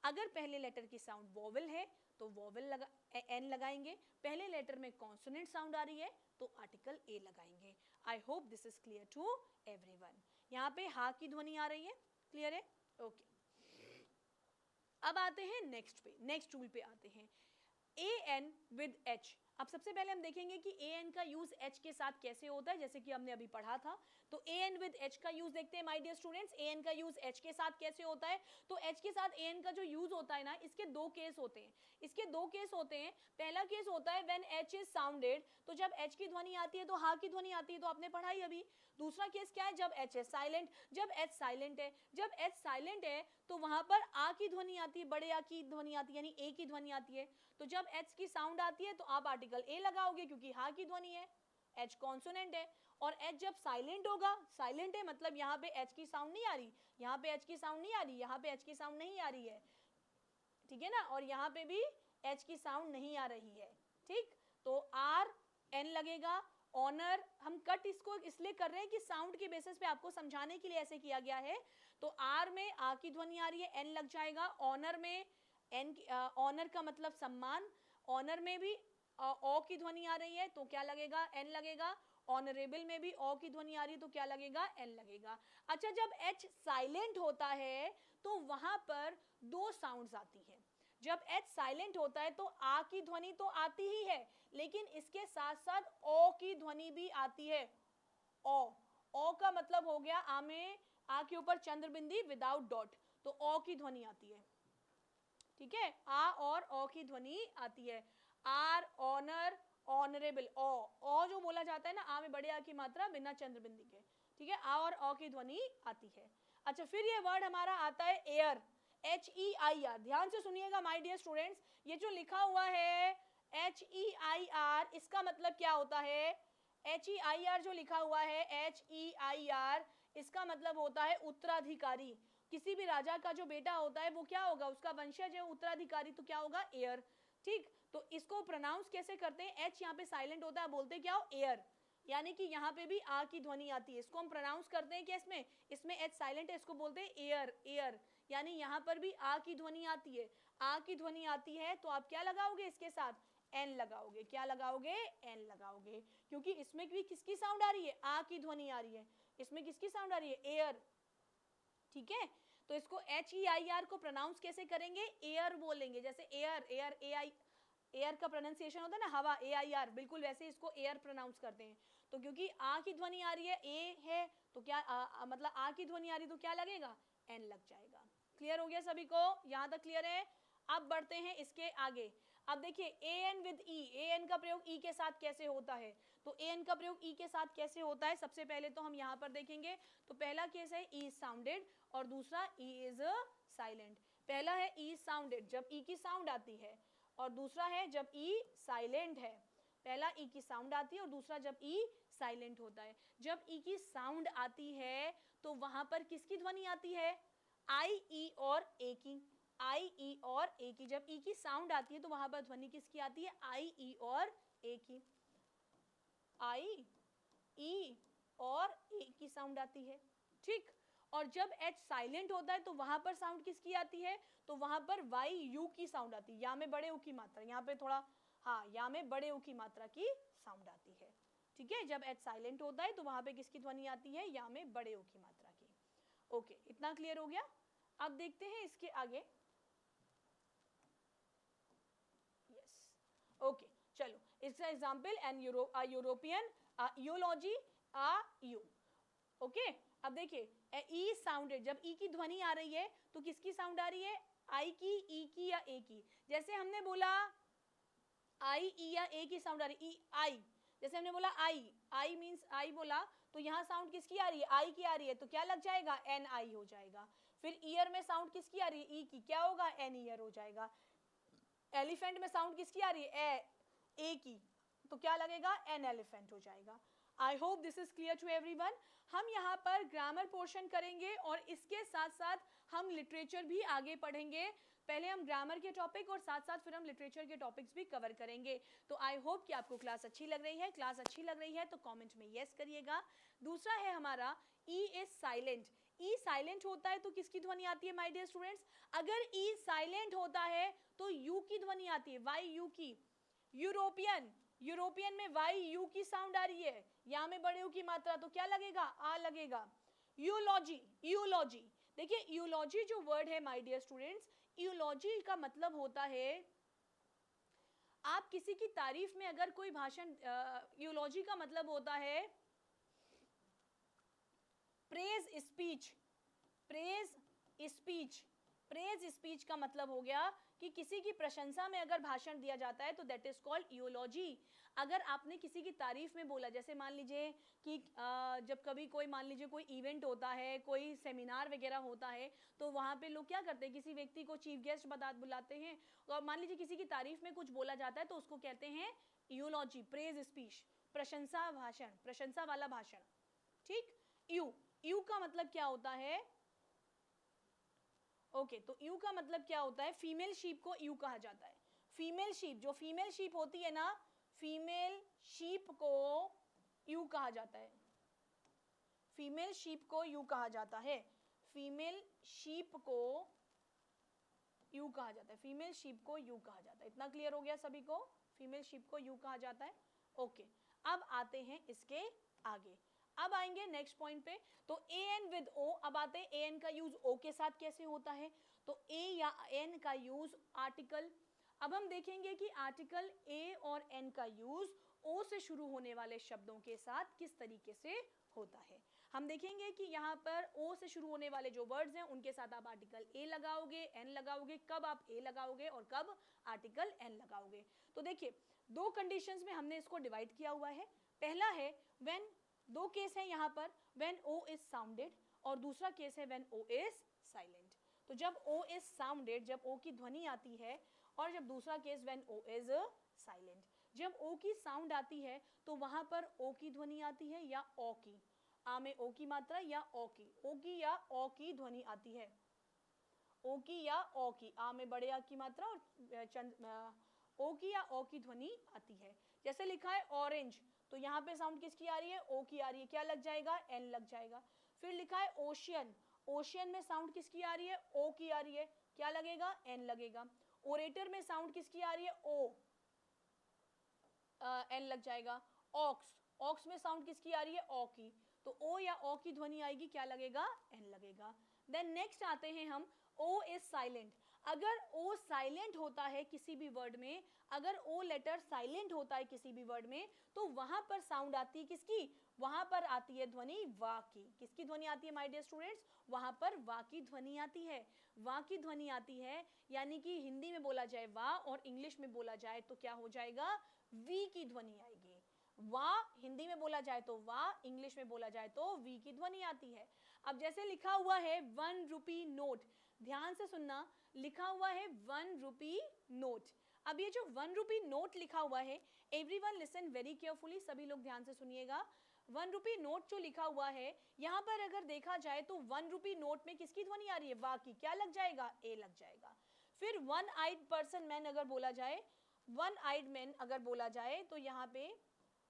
अगर पहले लेटर की साउंड वोवेल है तो वोवेल लगा एन लगाएंगे, पहले लेटर में कॉन्सोनेंट साउंड आ रही है तो आर्टिकल ए लगाएंगे। I hope this is clear to everyone. यहाँ पे हा की ध्वनि आ रही है, क्लियर है, ओके। अब आते हैं नेक्स्ट पे, नेक्स्ट रूल पे आते हैं, ए एन विद एच। अब सबसे पहले हम देखेंगे कि ए एन का यूज एच के साथ कैसे होता है, जैसे कि हमने अभी पढ़ा था। तो ए एन विद एच का यूज देखते हैं my dear students, a an का यूज एच के साथ कैसे होता है। तो एच के साथ ए एन का जो यूज होता है ना, इसके दो केस होते हैं, इसके दो केस होते हैं। पहला केस होता है व्हेन एच इज साउंडेड, तो जब एच की ध्वनि आती है तो हा की ध्वनि आती है, तो आपने पढ़ाई अभी। दूसरा केस क्या है, जब एच इज साइलेंट, जब एच साइलेंट है, जब एच साइलेंट है तो वहां पर आ की ध्वनि आती है, बड़े आ की ध्वनि आती है, यानी ए की ध्वनि आती है। तो जब एच की साउंड आती है तो आप आर्टिकल ए लगाओगे क्योंकि हा की ध्वनि है, एच कॉन्सोनेंट है। और एच जब साइलेंट होगा, साइलेंट है मतलब यहाँ पे एच की साउंड नहीं आ रही, यहाँ पे एच की साउंड नहीं आ रही, यहाँ पे एच की साउंड नहीं आ रही है, ठीक है ना, और यहाँ पे भी एच की साउंड नहीं आ रही है, ठीक। तो आर एन लगेगा। ऑनर हम कट इसको इसलिए कर रहे हैं कि साउंड के बेसिस पे आपको समझाने के लिए ऐसे किया गया है। तो आर में आ की ध्वनि आ रही है, एन लग जाएगा। ऑनर में एन, ऑनर का मतलब सम्मान, ऑनर में भी ओ की ध्वनि आ रही है तो क्या लगेगा, एन लगेगा। ऑनरेबल में भी ओ की ध्वनि आ रही है तो क्या लगेगा, एन लगेगा। अच्छा, जब एच साइलेंट होता है तो वहां पर दो साउंड्स आती है। जब एच साइलेंट होता है तो आ की ध्वनि तो आती ही है, लेकिन इसके साथ साथ ओ की ध्वनि भी आती है। ओ का मतलब हो गया आ में, आ के ऊपर चंद्र बिंदी विदाउट डॉट, तो ओ की ध्वनि आती है, ठीक है, आ और ओ की ध्वनि आती है। आर, ऑनर, ऑनरेबल, ओ जो बोला जाता है ना, आ में बड़े आ की मात्रा बिना चंद्र बिंदी के, ठीक है, आ और ओ की ध्वनि आती है। अच्छा, फिर ये वर्ड हमारा आता है एयर, HEIR। ध्यान से सुनिएगा माय डियर स्टूडेंट्स, ये जो लिखा हुआ है HEIR, इसका मतलब क्या होता है, HEIR जो लिखा हुआ है HEIR, इसका मतलब होता है उत्तराधिकारी। किसी भी राजा का जो बेटा होता है वो क्या होगा, उसका वंशज है, उत्तराधिकारी, तो क्या होगा, एयर, ठीक। तो इसको प्रोनाउंस कैसे करते हैं, एच यहाँ पे साइलेंट होता है, बोलते क्या हो, एयर, यानी कि यहाँ पे भी आ की ध्वनि आती है, इसको हम प्रोनाउंस करते हैं कि इसमें एच साइलेंट है, इसको बोलते हैं एयर, एयर, यानी यहाँ पर भी आ की ध्वनि आती है। आ की ध्वनि आती है तो आप क्या लगाओगे, इसके साथ एन लगाओगे, क्या लगाओगे, एन लगाओगे, क्योंकि इसमें भी किसकी साउंड आ रही है, आ की ध्वनि आ रही है, इसमें किसकी साउंड आ रही है, एयर, ठीक है। तो इसको HEIR को प्रोनाउंस कैसे करेंगे, एयर बोलेंगे, जैसे एयर, एयर, एयर का प्रोनाउंसिएशन होता है ना, हवा, AIR, बिल्कुल वैसे इसको एयर प्रोनाउंस करते हैं। तो क्योंकि आ की ध्वनि आ रही है, ए है, तो क्या मतलब आ की ध्वनि आ रही तो क्या लगेगा, एन लग जाएगा। क्लियर हो गया सभी को, यहां तक क्लियर है। अब बढ़ते हैं इसके आगे। अब देखिए a an with E, a an का प्रयोग ई के साथ कैसे होता है, तो ए एन का प्रयोग ई के साथ कैसे होता है, सबसे पहले तो हम यहाँ पर देखेंगे। तो पहला केस है ई इज साउंडेड और दूसरा ई इज साइलेंट। पहला है ई इज साउंडेड, जब ई की साउंड आती है, और दूसरा है जब ई साइलेंट है। पहला ई की साउंड आती है और दूसरा जब ई साइलेंट होता है। जब ई की साउंड आती है तो वहां पर किसकी ध्वनि आती है, आई ई और ए की, आई ई और ए की। जब ई की साउंड आती है तो वहां पर ध्वनि किसकी आती है, आई ई और ए की, आई ई और ए की साउंड आती है, ठीक। और जब एच साइलेंट होता है तो वहां पर साउंड किसकी आती है, तो वहां पर वाई यू की साउंड आती है, या में बड़े ऊ की मात्रा, यहाँ पे थोड़ा हाँ, या में बड़े ऊ की मात्रा की साउंड आती है, ठीक है। जब एच साइलेंट होता है तो वहां पे किसकी ध्वनि आती है, या में बड़े ऊ की मात्रा की। ओके, इतना क्लियर हो गया। अब देखते हैं इसके आगे। यस, ओके, चलो। It's example an European eulogy U. Okay, अब देखिए ई साउंडेड, जब ई की ध्वनि आ रही है तो किसकी साउंड आ रही है, आई की, ई की या ए की। जैसे हमने बोला आई ई या ए की साउंड आ रही है, ई आई, जैसे हमने बोला आई, आई मीन्स आई बोला, तो यहाँ साउंड किसकी आ रही है, आई की आ रही है, तो क्या लग जाएगा, एन आई हो जाएगा। फिर ईयर में साउंड किसकी आ रही है, ई की, क्या होगा, एन ईयर हो जाएगा। एलिफेंट में साउंड किसकी आ रही है, ए की, तो क्या लगेगा, एन एलिफेंट हो जाएगा। I hope this is clear to everyone. हम यहाँ पर ग्रामर पोर्शन करेंगे और इसके साथ साथ हम लिटरेचर भी आगे पढ़ेंगे। पहले हम ग्रामर के टॉपिक और साथ साथ फिर हम लिटरेचर के टॉपिक्स भी कवर करेंगे। तो आई होप कि आपको क्लास अच्छी लग रही है। क्लास अच्छी लग रही है तो कमेंट में यस करिएगा। दूसरा है हमारा E is silent. E silent होता है तो किसकी ध्वनि आती है माय डियर स्टूडेंट्स, अगर ई साइलेंट होता है तो यू की ध्वनि आती है, वाई यू की। यूरोपियन, यूरोपियन में वाई यू की साउंड आ रही है, यहाँ में बड़े यू की मात्रा, तो क्या लगेगा, आ लगेगा। यूलॉजी, यूलॉजी, देखिए यूलॉजी जो वर्ड है माय डियर स्टूडेंट्स, यूलॉजी का मतलब होता है, आप किसी की तारीफ में अगर कोई भाषण, यूलॉजी का मतलब होता है praise speech, praise speech. Praise speech का मतलब हो गया कि किसी की प्रशंसा में अगर भाषण दिया जाता है तो दैट इज कॉल्ड यूलॉजी। अगर आपने किसी की तारीफ में बोला, जैसे मान लीजिए कि जब कभी कोई, मान लीजिए कोई इवेंट होता है, कोई सेमिनार वगैरह होता है, तो वहाँ पे लोग क्या करते हैं, किसी व्यक्ति को चीफ गेस्ट बुलाते हैं, और मान लीजिए किसी की तारीफ में कुछ बोला जाता है तो उसको कहते हैं यूलॉजी, प्रेज स्पीच, प्रशंसा भाषण, प्रशंसा वाला भाषण, ठीक। यू, यू का मतलब क्या होता है, ओके, तो यू का मतलब क्या होता है, फीमेल शीप को यू कहा जाता है। फीमेल शीप, जो फीमेल शीप होती है ना, फीमेल शीप को यू कहा जाता है, फीमेल शीप को यू कहा जाता है, फीमेल शीप को यू कहा जाता है, फीमेल शीप को यू कहा जाता है। इतना क्लियर हो गया सभी को, फीमेल शीप को यू कहा जाता है। ओके, अब आते हैं इसके आगे। अब आएंगे नेक्स्ट पॉइंट पे। तो ए एन विद ओ, अब आते हैं ए एन का यूज ओ के साथ कैसे होता है। तो ए या एन का यूज आर्टिकल, अब हम देखेंगे कि आर्टिकल ए और एन का यूज ओ से शुरू होने वाले शब्दों के साथ किस तरीके से होता है। हम देखेंगे कि यहाँ पर ओ से शुरू होने वाले जो वर्ड्स हैं उनके साथ आप आर्टिकल ए लगाओगे, एन लगाओगे, कब आप ए लगाओगे और कब आर्टिकल एन लगाओगे। तो देखिए दो कंडीशंस में हमने इसको डिवाइड किया हुआ है। पहला है व्हेन, दो केस है यहाँ पर, व्हेन ओ इज साउंडेड, और दूसरा केस है व्हेन ओ इज साइलेंट। तो जब ओ इज साउंडेड, जब ओ की ध्वनि आती है, और जब दूसरा case when O is silent, जब ओ की साउंड आती है तो वहां पर ओ की ध्वनि आती है या ओ की, आ में ओ की मात्रा या ओ की, ओ की या ओ की ध्वनि आती है, ओ की या ओ की, आ में बड़े आ की मात्रा और ओ की या ओ की ध्वनि आती है। जैसे लिखा है ऑरेंज, तो यहाँ पे साउंड किसकी आ रही है, ओ की आ रही है, क्या लग जाएगा, एन लग जाएगा। फिर लिखा है ओशियन, ओशियन में साउंड किसकी आ रही है, ओ की आ रही है, क्या लगेगा, एन लगेगा। ओरेटर में साउंड किसकी आ रही है, ओ, एन लग जाएगा। ऑक्स, ऑक्स में साउंड किसकी आ रही है, ओ की, तो ओ या ओ की ध्वनि आएगी, क्या लगेगा, एन लगेगा। देन नेक्स्ट आते हैं हम, ओ इज साइलेंट। अगर ओ साइलेंट होता है किसी भी वर्ड में, अगर ओ लेटर साइलेंट होता है किसी भी वर्ड में, तो वहां पर साउंड आती है किसकी, वहां पर आती है ध्वनि वा की। किसकी ध्वनि आती है माय डियर स्टूडेंट्स? वहां पर वा की ध्वनि आती है, वा की ध्वनि आती है। यानी कि हिंदी में बोला जाए वा और इंग्लिश में बोला जाए तो क्या हो जाएगा? वी की ध्वनि आएगी। वा हिंदी में बोला जाए तो वा, इंग्लिश में बोला जाए तो वी की ध्वनि आती है। अब जैसे लिखा हुआ है 1 रुपी नोट, ध्यान से सुनना, लिखा हुआ है 1 रुपी नोट। अब ये जो 1 रुपी नोट लिखा हुआ है, एवरीवन लिसन वेरी केयरफुली, सभी लोग ध्यान से सुनिएगा। 1 रुपी नोट जो लिखा हुआ है, यहाँ पर अगर देखा जाए तो 1 रुपी नोट में किसकी ध्वनि आ रही है? वा की। क्या लग जाएगा? ए लग जाएगा। फिर 1 आइड पर्सन मैन अगर बोला जाए, 1 आइड मैन अगर बोला जाए तो यहाँ पे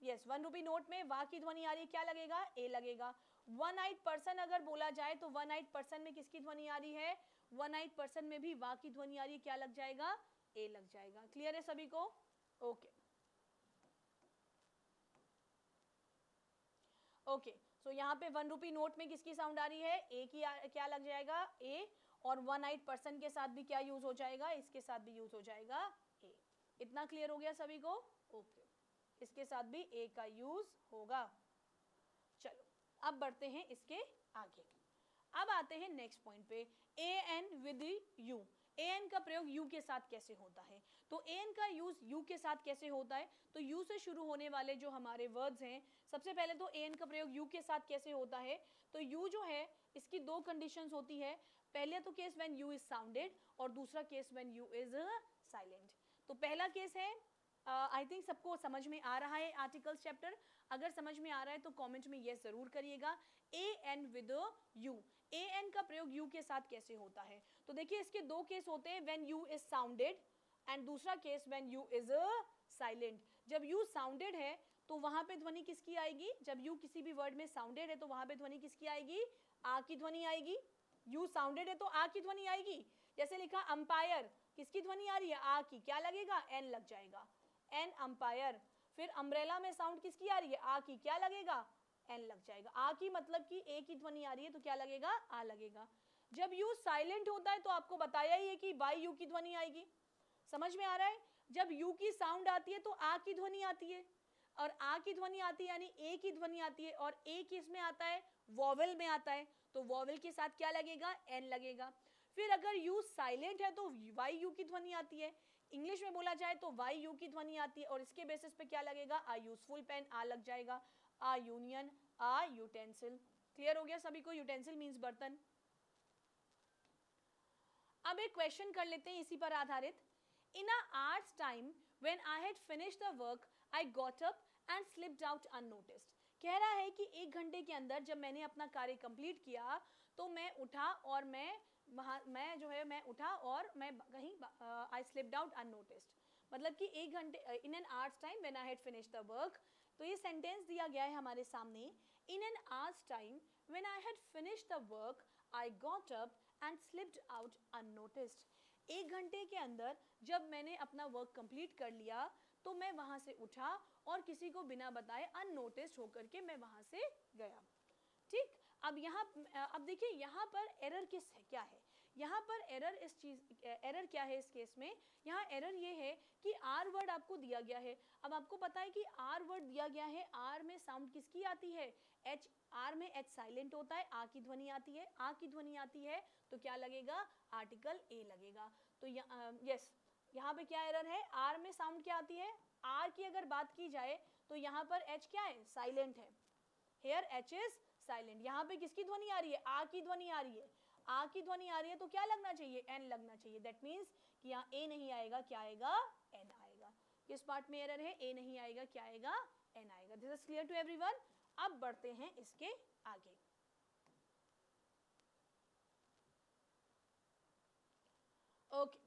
यस 1 रुपी नोट में वा की ध्वनि आ रही है, क्या लगेगा? ए लगेगा। 1 आइड पर्सन अगर बोला जाए तो 1 आइड पर्सन में किसकी ध्वनि आ रही है? 1 आइड पर्सन में भी वा की ध्वनि आ रही है, क्या लग जाएगा? ए लग जाएगा। क्लियर है सभी को? ओके ओके, सो यहाँ पे 1 रुपी नोट में किसकी साउंड आ रही है? ए की क्या लग जाएगा? ए। और 1 आइड पर्सन के साथ भी क्या यूज हो जाएगा? इसके साथ भी यूज हो जाएगा ए। इतना क्लियर हो गया सभी को? ओके, इसके साथ भी ए का यूज होगा। चलो अब बढ़ते हैं इसके आगे। अब आते हैं नेक्स्ट पॉइंट पे, a an with U. A an का प्रयोग यू के साथ कैसे होता है? तो ए एन का यूज यू के साथ कैसे होता है? तो यू से शुरू होने वाले जो हमारे वर्ड्स हैं, सबसे पहले तो ए एन का प्रयोग यू के साथ कैसे होता है? तो यू जो है इसकी दो कंडीशंस होती है। पहले तो case when U is sounded और दूसरा case when U is silent. तो पहला केस है, आई थिंक सबको समझ में आ रहा है आर्टिकल्स चैप्टर। अगर समझ में आ रहा है तो कमेंट में यस जरूर करिएगा। A an with U, a an का प्रयोग यू के साथ कैसे होता है? तो देखिए इसके दो केस होते हैं, when U is sounded and दूसरा case when U is silent. जब यू साउंडेड है तो वहां पे ध्वनि किसकी आएगी? जब यू किसी भी वर्ड में साउंडेड है तो वहां पे ध्वनि किसकी आएगी? आ की ध्वनि आएगी। यू साउंडेड है तो आ की ध्वनि आएगी। जैसे लिखा अंपायर, किसकी ध्वनि आ रही है? आ की। क्या लगेगा? एन लग जाएगा, एन अंपायर। फिर अम्ब्रेला में साउंड किसकी आ रही है? आ की। क्या लगेगा? एन लग जाएगा। आ की मतलब कि ए की ध्वनि आ रही है तो क्या लगेगा? आ लगेगा। जब यू साइलेंट होता है तो आपको बताया ही है कि वाई यू की ध्वनि आएगी। समझ में आ रहा है? जब यू की साउंड आती है तो आ की ध्वनि आती है, और आ की ध्वनि आती है यानी ए की ध्वनि आती है, और ए किस में आता है? वॉवेल में आता है, तो वॉवेल के साथ क्या लगेगा? एन लगेगा। फिर अगर यू साइलेंट है तो वाई यू की ध्वनि आती है। इंग्लिश में बोला जाए तो वाई यू की ध्वनि आती है, और इसके बेसिस पे क्या लगेगा? आ यूजफुल पेन, आ लग जाएगा। आ यूनियन, आ यूटेंसिल। क्लियर हो गया सभी को? यूटेंसिल मीन्स बर्तन। अब एक क्वेश्चन कर लेते हैं इसी पर आधारित। In a hour's time when I had finished the work I got up and slipped out unnoticed. कह रहा है कि 1 घंटे के अंदर जब मैंने अपना कार्य कंप्लीट किया तो मैं उठा और मैं जो है मैं उठा और मैं कहीं आई स्लिप्ड आउट अननोटिस्ड। मतलब कि 1 घंटे, in an hours time when I had finished the work. तो ये सेंटेंस दिया गया है हमारे सामने, in an hours time when I had finished the work I got up and slipped out unnoticed. 1 घंटे के अंदर जब मैंने अपना वर्क कंप्लीट कर लिया तो मैं वहां से उठा और किसी को बिना बताए अननोटिस्ड होकर के मैं वहां से गया। ठीक, अब देखिए यहाँ पर एरर क्या है? यहाँ पर एरर क्या है इस केस में? यहाँ एरर ये है कि आर वर्ड आपको दिया गया है। अब आपको पता है कि आर वर्ड दिया गया है, आर में साउंड किसकी आती है? एच। आर में एच साइलेंट होता है, आ की ध्वनि आती है। आ की ध्वनि आती है तो क्या लगेगा? आर्टिकल ए लगेगा। तो यस, यहाँ पे क्या एरर है? आर में साउंड क्या आती है? आर की अगर बात की जाए तो यहाँ पर एच क्या है? साइलेंट है। Here H is silent. यहाँ पे किसकी ध्वनि आ रही है? आ की ध्वनि आ रही है। आ की ध्वनि आ रही है तो क्या लगना चाहिए? एन लगना चाहिए। दैट मीन्स कि यहाँ ए नहीं आएगा, क्या आएगा? एन आएगा। किस पार्ट में एरर है? ए नहीं आएगा, क्या आएगा? एन आएगा। This is clear to everyone. अब बढ़ते हैं इसके आगे। Okay,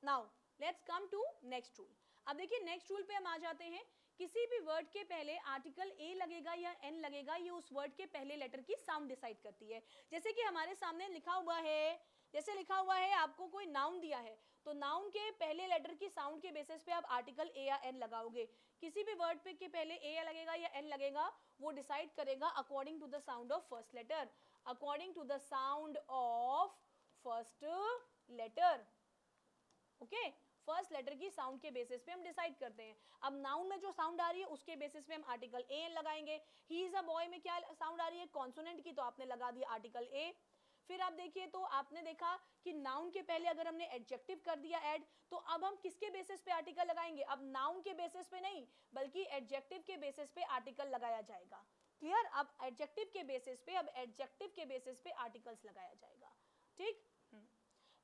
now let's come to next rule. अब देखिए नेक्स्ट रूल पे हम आ जाते हैं। किसी भी वर्ड के पहले आर्टिकल ए लगेगा या एन लगेगा, ये उस वर्ड के पहले लेटर की साउंड डिसाइड करती है। जैसे कि हमारे सामने लिखा हुआ है, जैसे लिखा हुआ है आपको कोई नाउन दिया है तो नाउन के पहले लेटर की साउंड के बेसिस पे आप आर्टिकल ए या एन लगाओगे। किसी भी वर्ड पे के पहले ए लगेगा या एन लगेगा वो डिसाइड करेगा according to the sound of first letter, according to the sound of first letter. Okay, first letter की साउंड के बेसिस पे हम डिसाइड करते हैं। अब नाउन में जो साउंड आ रही है उसके बेसिस पे हम आर्टिकल ए एन लगाएंगे। ही इज अ बॉय में क्या साउंड आ रही है, कॉन्सोनेंट की, तो आपने लगा दिया आर्टिकल ए। फिर आप देखिए तो आपने देखा कि नाउन के पहले अगर हमने एडजेक्टिव कर दिया ऐड, तो अब हम किसके बेसिस पे आर्टिकल लगाएंगे, अब नाउन के बेसिस पे नहीं बल्कि एडजेक्टिव के बेसिस पे आर्टिकल लगाया जाएगा। क्लियर, अब एडजेक्टिव के बेसिस पे, अब एडजेक्टिव के बेसिस पे आर्टिकल्स लगाया जाएगा। ठीक,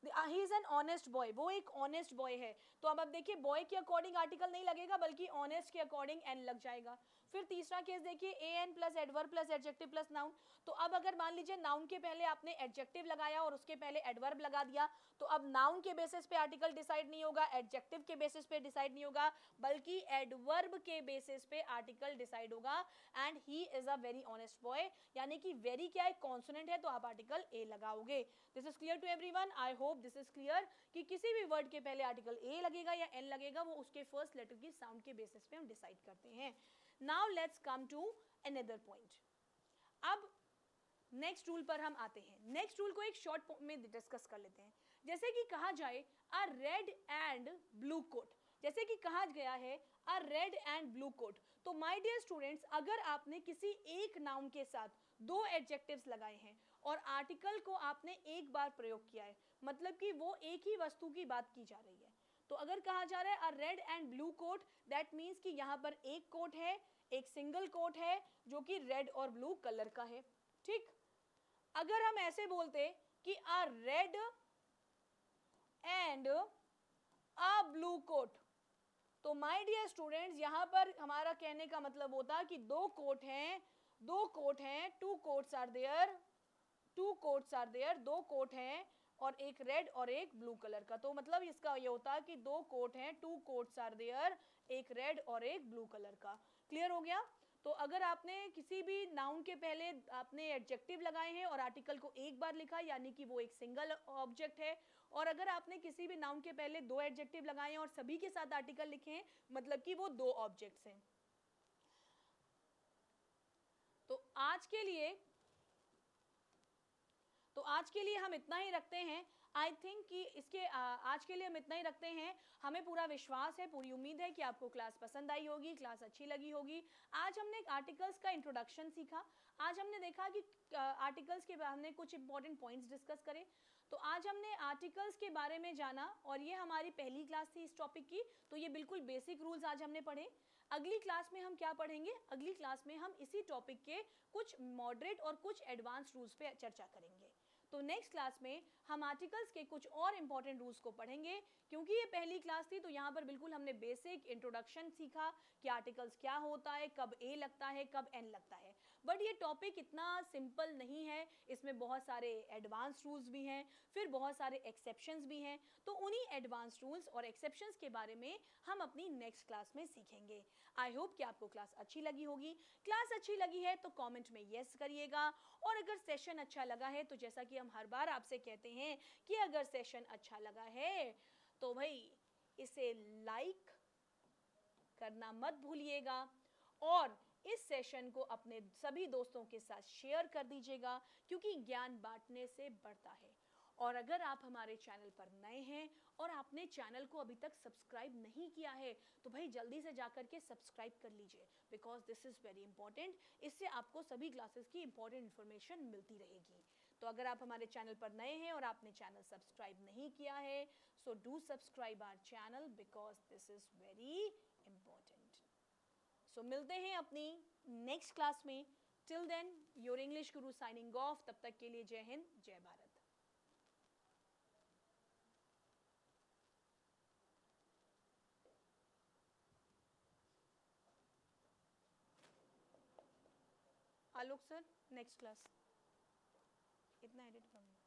he is an honest boy, वो एक ऑनेस्ट बॉय है, तो अब देखिए बॉय के अकॉर्डिंग आर्टिकल नहीं लगेगा बल्कि ऑनेस्ट के अकॉर्डिंग एन लग जाएगा। फिर तीसरा केस देखिए, a an plus adverb plus adjective plus noun, तो अब अगर मान लीजिए नाउन के पहले आपने एडजेक्टिव लगाया और उसके पहले एडवर्ब लगा दिया, तो अब नाउन के बेसिस पे आर्टिकल डिसाइड नहीं होगा, एडजेक्टिव के बेसिस पे डिसाइड नहीं होगा, बल्कि एडवर्ब के बेसिस पे आर्टिकल डिसाइड होगा। And he is a very honest boy, यानी कि वेरी क्या है, कॉन्सोनेंट है, तो आप आर्टिकल ए लगाओगे। This is clear to everyone, I hope this is clear कि किसी भी वर्ड के पहले आर्टिकल ए लगेगा या एन लगेगा, वो उसके फर्स्ट लेटर की साउंड के बेसिस पे हम डिसाइड करते हैं। Now let's come to another point. अब नेक्स्ट रूल पर हम आते हैं। नेक्स्ट रूल को एक शॉर्ट में डिस्कस कर लेते हैं। जैसे कि कहा जाए अ रेड एंड ब्लू कोट, जैसे कि कहा गया है a red and blue coat, तो माय डियर स्टूडेंट्स अगर आपने किसी एक नाउन के साथ दो एडजेक्टिव्स लगाए हैं और आर्टिकल को आपने एक बार प्रयोग किया है, मतलब कि वो एक ही वस्तु की बात की जा रही है, तो अगर कहा जा रहा है a red and blue coat, that means कि यहाँ पर एक कोट है, एक सिंगल कोट है जो कि रेड और ब्लू कलर का है। ठीक, अगर हम ऐसे बोलते कि a red and a blue coat, तो माय डियर स्टूडेंट्स यहां पर हमारा कहने का मतलब होता कि दो कोट हैं, दो कोट हैं, two quotes are there, two quotes are there, दो कोट हैं और एक रेड और एक ब्लू कलर का, तो मतलब इसका ये होता कि दो कोट हैं, टू कोट्स आर देयर, एक रेड और एक ब्लू कलर का। क्लियर हो गया। तो अगर आपने किसी भी नाउन के पहले आपने एडजेक्टिव लगाए हैं और आर्टिकल को एक बार लिखा, यानी कि वो एक सिंगल ऑब्जेक्ट है, और अगर आपने किसी भी नाउन के पहले दो एडजेक्टिव लगाए हैं और सभी के साथ आर्टिकल लिखे हैं, मतलब कि वो दो ऑब्जेक्ट्स हैं। तो आज के लिए हम इतना ही रखते हैं। आई थिंक कि इसके आज के लिए हम इतना ही रखते हैं। हमें पूरा विश्वास है, पूरी उम्मीद है कि आपको क्लास पसंद आई होगी, क्लास अच्छी लगी होगी। आज हमने आर्टिकल्स का इंट्रोडक्शन सीखा। आज हमने देखा कि आर्टिकल्स के बारे में कुछ इंपॉर्टेंट पॉइंट्स डिस्कस करें। तो आज हमने आर्टिकल्स के बारे में जाना और ये हमारी पहली क्लास थी इस टॉपिक की, तो ये बिल्कुल बेसिक रूल्स आज हमने पढ़े। अगली क्लास में हम क्या पढ़ेंगे, अगली क्लास में हम इसी टॉपिक के कुछ मॉडरेट और कुछ एडवांस रूल्स पे चर्चा करेंगे। तो नेक्स्ट क्लास में हम आर्टिकल्स के कुछ और इंपॉर्टेंट रूल्स को पढ़ेंगे। क्योंकि ये पहली क्लास थी तो यहाँ पर बिल्कुल हमने बेसिक इंट्रोडक्शन सीखा कि आर्टिकल्स क्या होता है, कब ए लगता है, कब एन लगता है। बट ये टॉपिक इतना सिंपल नहीं है, इसमें बहुत सारे एडवांस रूल्स भी हैं, फिर बहुत सारे एक्सेप्शंस भी हैं। तो उन्हीं एडवांस रूल्स और एक्सेप्शंस के बारे में हम अपनी नेक्स्ट क्लास में सीखेंगे। आई होप कि आपको क्लास अच्छी लगी होगी। क्लास अच्छी लगी है तो कमेंट में यस करिएगा, और अगर सेशन अच्छा लगा है तो जैसा कि हम हर बार आपसे कहते हैं कि अगर सेशन अच्छा लगा है तो भाई इसे लाइक करना मत भूलिएगा, और इस सेशन को अपने सभी दोस्तों के साथ शेयर कर दीजिएगा, क्योंकि ज्ञान बांटने से बढ़ता है। और अगर आप हमारे चैनल पर नए हैं और आपने चैनल को अभी तक सब्सक्राइब नहीं किया है तो भाई जल्दी से जाकर के सब्सक्राइब कर लीजिए, because this is very important. इससे आपको सभी क्लासेस की इंपॉर्टेंट इन्फॉर्मेशन मिलती रहेगी। तो अगर आप हमारे चैनल पर नए हैं और आपने चैनल सब्सक्राइब नहीं किया है, so do subscribe our channel, because this is very important. So मिलते हैं अपनी नेक्स्ट क्लास में। Till then your English guru signing off. तब तक के लिए जय हिंद, जय भारत। आलोक सर, नेक्स्ट क्लास इतना एडिट करूँगा।